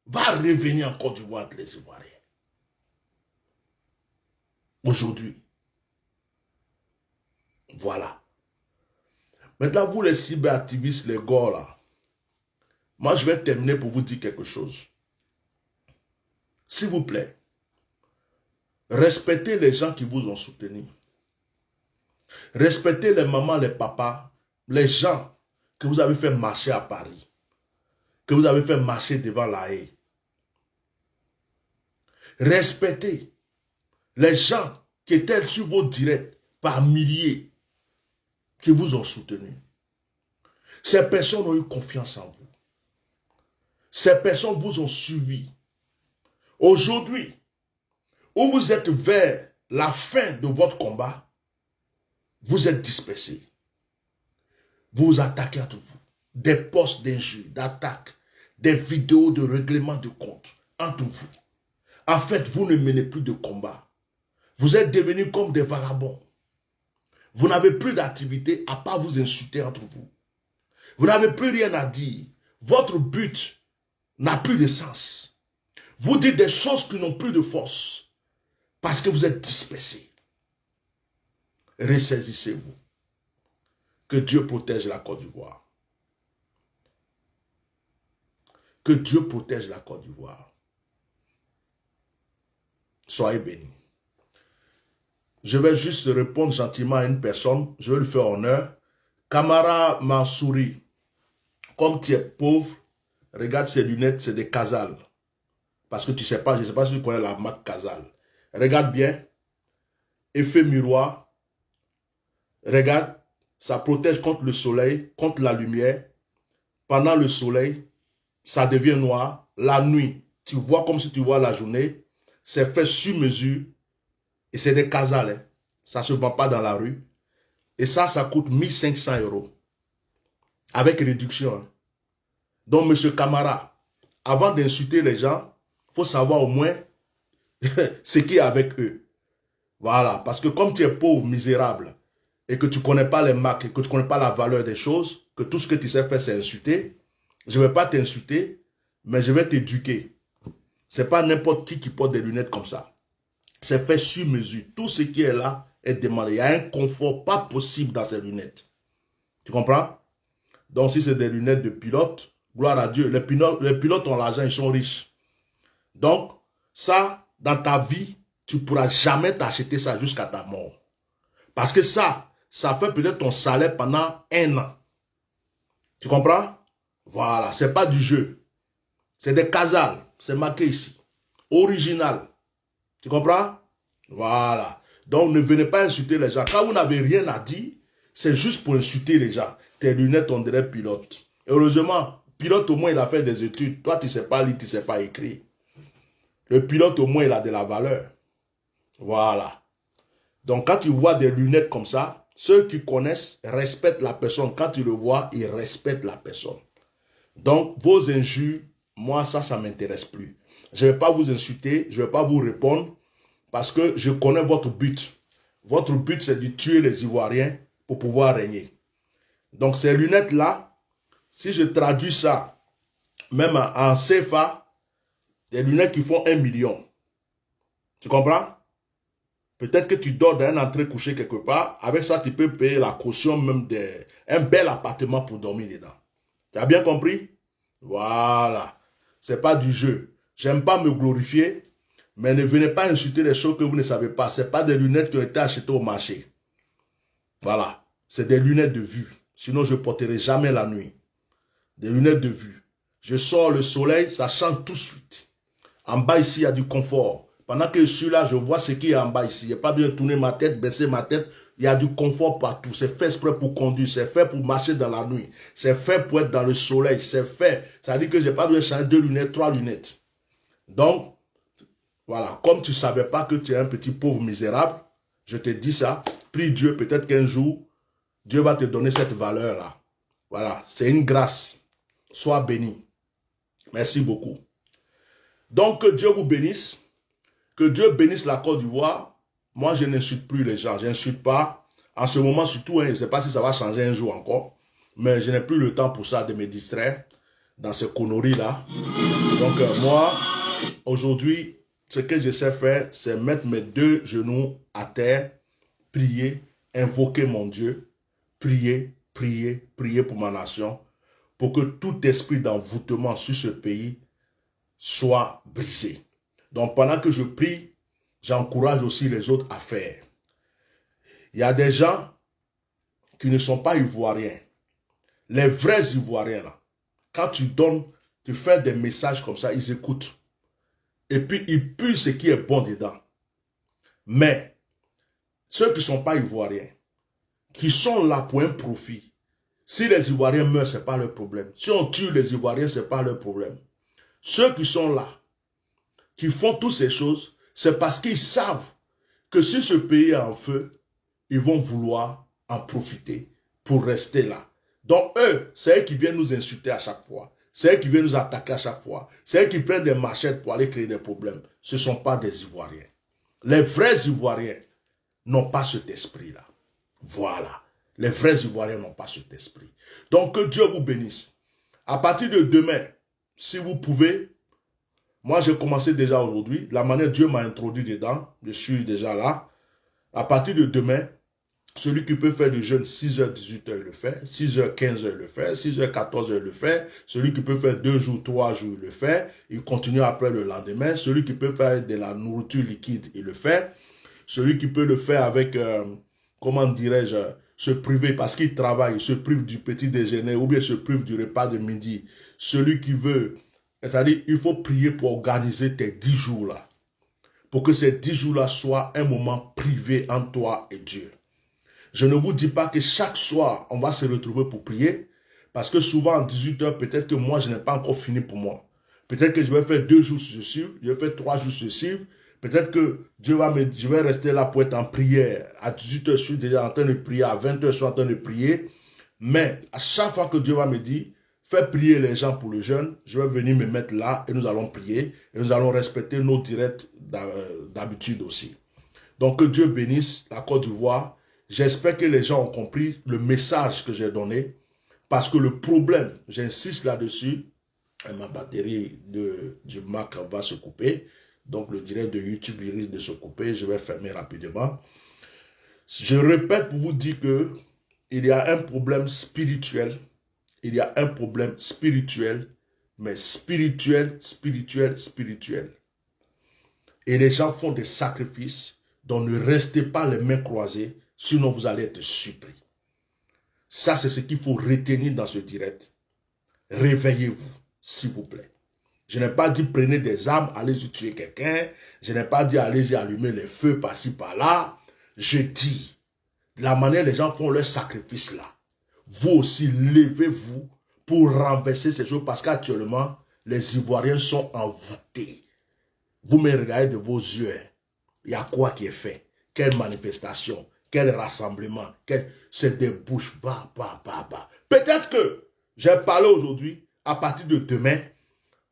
va revenir en Côte d'Ivoire entre les Ivoiriens? Aujourd'hui. Voilà. Maintenant, vous les cyberactivistes, les gars là, moi je vais terminer pour vous dire quelque chose. S'il vous plaît, respectez les gens qui vous ont soutenu. Respectez les mamans, les papas, les gens que vous avez fait marcher à Paris, que vous avez fait marcher devant la haie. Respectez les gens qui étaient sur vos directs par milliers, qui vous ont soutenu. Ces personnes ont eu confiance en vous. Ces personnes vous ont suivi. Aujourd'hui, où vous êtes vers la fin de votre combat, vous êtes dispersés. Vous vous attaquez entre vous. Des postes d'injures, d'attaques, des vidéos de règlement de compte entre vous. En fait, vous ne menez plus de combat. Vous êtes devenus comme des vagabonds. Vous n'avez plus d'activité à part vous insulter entre vous. Vous n'avez plus rien à dire. Votre but n'a plus de sens. Vous dites des choses qui n'ont plus de force parce que vous êtes dispersés. Ressaisissez-vous. Que Dieu protège la Côte d'Ivoire. Que Dieu protège la Côte d'Ivoire. Soyez bénis. Je vais juste répondre gentiment à une personne. Je vais lui faire honneur. Camara m'a souri. Comme tu es pauvre, regarde ces lunettes, c'est des Casal. Parce que tu ne sais pas, je ne sais pas si tu connais la marque Casal. Regarde bien. Effet miroir. Regarde. Ça protège contre le soleil, contre la lumière. Pendant le soleil, ça devient noir. La nuit, tu vois comme si tu vois la journée. C'est fait sur mesure. Et c'est des Casal. Hein. Ça ne se vend pas dans la rue. Et ça coûte 1500 €. Avec réduction. Hein. Donc, monsieur Camara, avant d'insulter les gens, il faut savoir au moins ce qui est avec eux. Voilà. Parce que comme tu es pauvre, misérable, et que tu ne connais pas les marques, et que tu ne connais pas la valeur des choses, que tout ce que tu sais faire, c'est insulter, je ne vais pas t'insulter, mais je vais t'éduquer. Ce n'est pas n'importe qui porte des lunettes comme ça. C'est fait sur mesure. Tout ce qui est là est demandé. Il y a un confort pas possible dans ces lunettes. Tu comprends? Donc, si c'est des lunettes de pilote, gloire à Dieu. Les pilotes ont l'argent, ils sont riches. Donc, ça, dans ta vie, tu ne pourras jamais t'acheter ça jusqu'à ta mort. Parce que ça, ça fait peut-être ton salaire pendant 1 an. Tu comprends? Voilà, c'est pas du jeu. C'est des casals, c'est marqué ici. Original. Tu comprends? Voilà. Donc ne venez pas insulter les gens. Quand vous n'avez rien à dire, c'est juste pour insulter les gens. Tes lunettes, on dirait pilote. Heureusement, pilote au moins il a fait des études. Toi, tu ne sais pas lire, tu ne sais pas écrire. Le pilote au moins il a de la valeur. Voilà. Donc quand tu vois des lunettes comme ça, ceux qui connaissent respectent la personne. Quand tu le vois, ils respectent la personne. Donc vos injures, moi ça ne m'intéresse plus. Je ne vais pas vous insulter, je ne vais pas vous répondre parce que je connais votre but. Votre but c'est de tuer les Ivoiriens pour pouvoir régner. Donc ces lunettes-là, si je traduis ça, même en CFA, des lunettes qui font 1 million. Tu comprends? Peut-être que tu dors dans un entrée couché quelque part. Avec ça, tu peux payer la caution même d'un bel appartement pour dormir dedans. Tu as bien compris? Voilà. Ce n'est pas du jeu. J'aime pas me glorifier, mais ne venez pas insulter les choses que vous ne savez pas. Ce n'est pas des lunettes qui ont été achetées au marché. Voilà. C'est des lunettes de vue. Sinon, je ne porterai jamais la nuit. Des lunettes de vue. Je sors le soleil, ça chante tout de suite. En bas ici, il y a du confort. Pendant que je suis là, je vois ce qui est en bas ici. Je n'ai pas besoin de tourner ma tête, baisser ma tête. Il y a du confort partout. C'est fait exprès pour conduire. C'est fait pour marcher dans la nuit. C'est fait pour être dans le soleil. C'est fait. Ça veut dire que je n'ai pas besoin de changer 2 lunettes, 3 lunettes. Donc, voilà. Comme tu ne savais pas que tu es un petit pauvre misérable, je te dis ça. Prie Dieu, peut-être qu'un jour, Dieu va te donner cette valeur-là. Voilà. C'est une grâce. Sois béni. Merci beaucoup. Donc, que Dieu vous bénisse. Que Dieu bénisse la Côte d'Ivoire. Moi, je n'insulte plus les gens. Je n'insulte pas. En ce moment, surtout, je ne sais pas si ça va changer un jour encore. Mais je n'ai plus le temps pour ça de me distraire dans ces conneries-là. Donc, moi, aujourd'hui, ce que je sais faire, c'est mettre mes 2 genoux à terre, prier, invoquer mon Dieu, prier, prier, prier pour ma nation, pour que tout esprit d'envoûtement sur ce pays soit brisé. Donc pendant que je prie, j'encourage aussi les autres à faire. Il y a des gens qui ne sont pas ivoiriens. Les vrais Ivoiriens, là, quand tu donnes, tu fais des messages comme ça, ils écoutent. Et puis ils puent ce qui est bon dedans. Mais ceux qui ne sont pas Ivoiriens, qui sont là pour un profit, si les Ivoiriens meurent, ce n'est pas leur problème. Si on tue les Ivoiriens, ce n'est pas leur problème. Ceux qui sont là, qui font toutes ces choses, c'est parce qu'ils savent que si ce pays est en feu, ils vont vouloir en profiter pour rester là. Donc eux, c'est eux qui viennent nous insulter à chaque fois. C'est eux qui viennent nous attaquer à chaque fois. C'est eux qui prennent des machettes pour aller créer des problèmes. Ce ne sont pas des Ivoiriens. Les vrais Ivoiriens n'ont pas cet esprit-là. Voilà. Les vrais Ivoiriens n'ont pas cet esprit. Donc que Dieu vous bénisse. À partir de demain, si vous pouvez, moi, j'ai commencé déjà aujourd'hui. La manière Dieu m'a introduit dedans, je suis déjà là. À partir de demain, celui qui peut faire du jeûne 6h, 18h, il le fait. 6h, 15h, il le fait. 6h, 14h, il le fait. Celui qui peut faire 2 jours, 3 jours, il le fait. Il continue après le lendemain. Celui qui peut faire de la nourriture liquide, il le fait. Celui qui peut le faire avec, comment dirais-je, se priver parce qu'il travaille, il se prive du petit déjeuner ou bien se prive du repas de midi. Celui qui veut... C'est-à-dire, il faut prier pour organiser tes 10 jours-là. Pour que ces 10 jours-là soient un moment privé entre toi et Dieu. Je ne vous dis pas que chaque soir, on va se retrouver pour prier. Parce que souvent, en 18 heures, peut-être que moi, je n'ai pas encore fini pour moi. Peut-être que je vais faire 2 jours successifs. Je vais faire 3 jours successifs. Peut-être que Dieu va je vais rester là pour être en prière. À 18 heures, je suis déjà en train de prier. À 20 heures, je suis en train de prier. Mais à chaque fois que Dieu va me dire, fais prier les gens pour le jeûne, je vais venir me mettre là et nous allons prier. Et nous allons respecter nos directs d'habitude aussi. Donc que Dieu bénisse la Côte d'Ivoire. J'espère que les gens ont compris le message que j'ai donné. Parce que le problème, j'insiste là-dessus, ma batterie du Mac va se couper. Donc le direct de YouTube il risque de se couper. Je vais fermer rapidement. Je répète pour vous dire que il y a un problème spirituel. Il y a un problème spirituel, mais spirituel. Et les gens font des sacrifices, donc ne restez pas les mains croisées. Sinon, vous allez être surpris. Ça, c'est ce qu'il faut retenir dans ce direct. Réveillez-vous, s'il vous plaît. Je n'ai pas dit prenez des armes, allez-y tuer quelqu'un. Je n'ai pas dit allez-y allumer les feux par-ci, par-là. Je dis, de la manière les gens font leur sacrifice là, vous aussi, levez-vous pour renverser ces choses parce qu'actuellement, les Ivoiriens sont envoûtés. Vous me regardez de vos yeux. Il y a quoi qui est fait? Quelle manifestation? Quel rassemblement? C'est des bouches bas. Peut-être que j'ai parlé aujourd'hui, à partir de demain,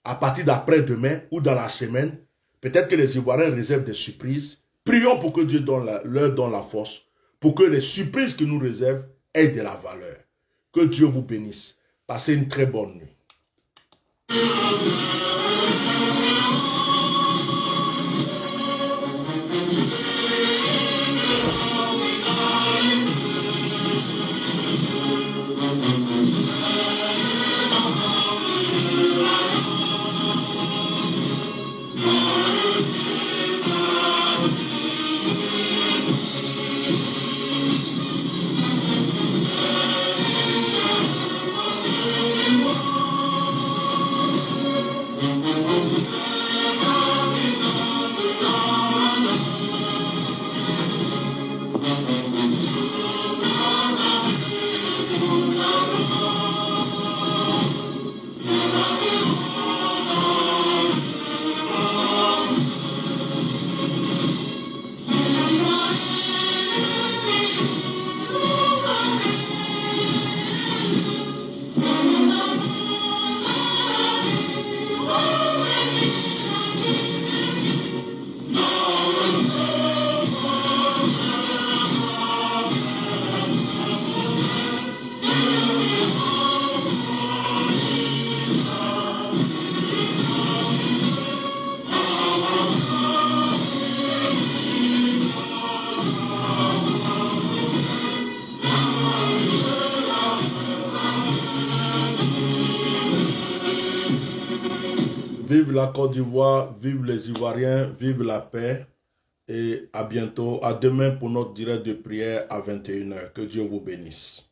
à partir d'après-demain ou dans la semaine, peut-être que les Ivoiriens réservent des surprises. Prions pour que Dieu leur donne la force, pour que les surprises qu'il nous réserve aient de la valeur. Que Dieu vous bénisse. Passez une très bonne nuit. Vive la Côte d'Ivoire, vive les Ivoiriens, vive la paix et à bientôt, à demain pour notre direct de prière à 21h. Que Dieu vous bénisse.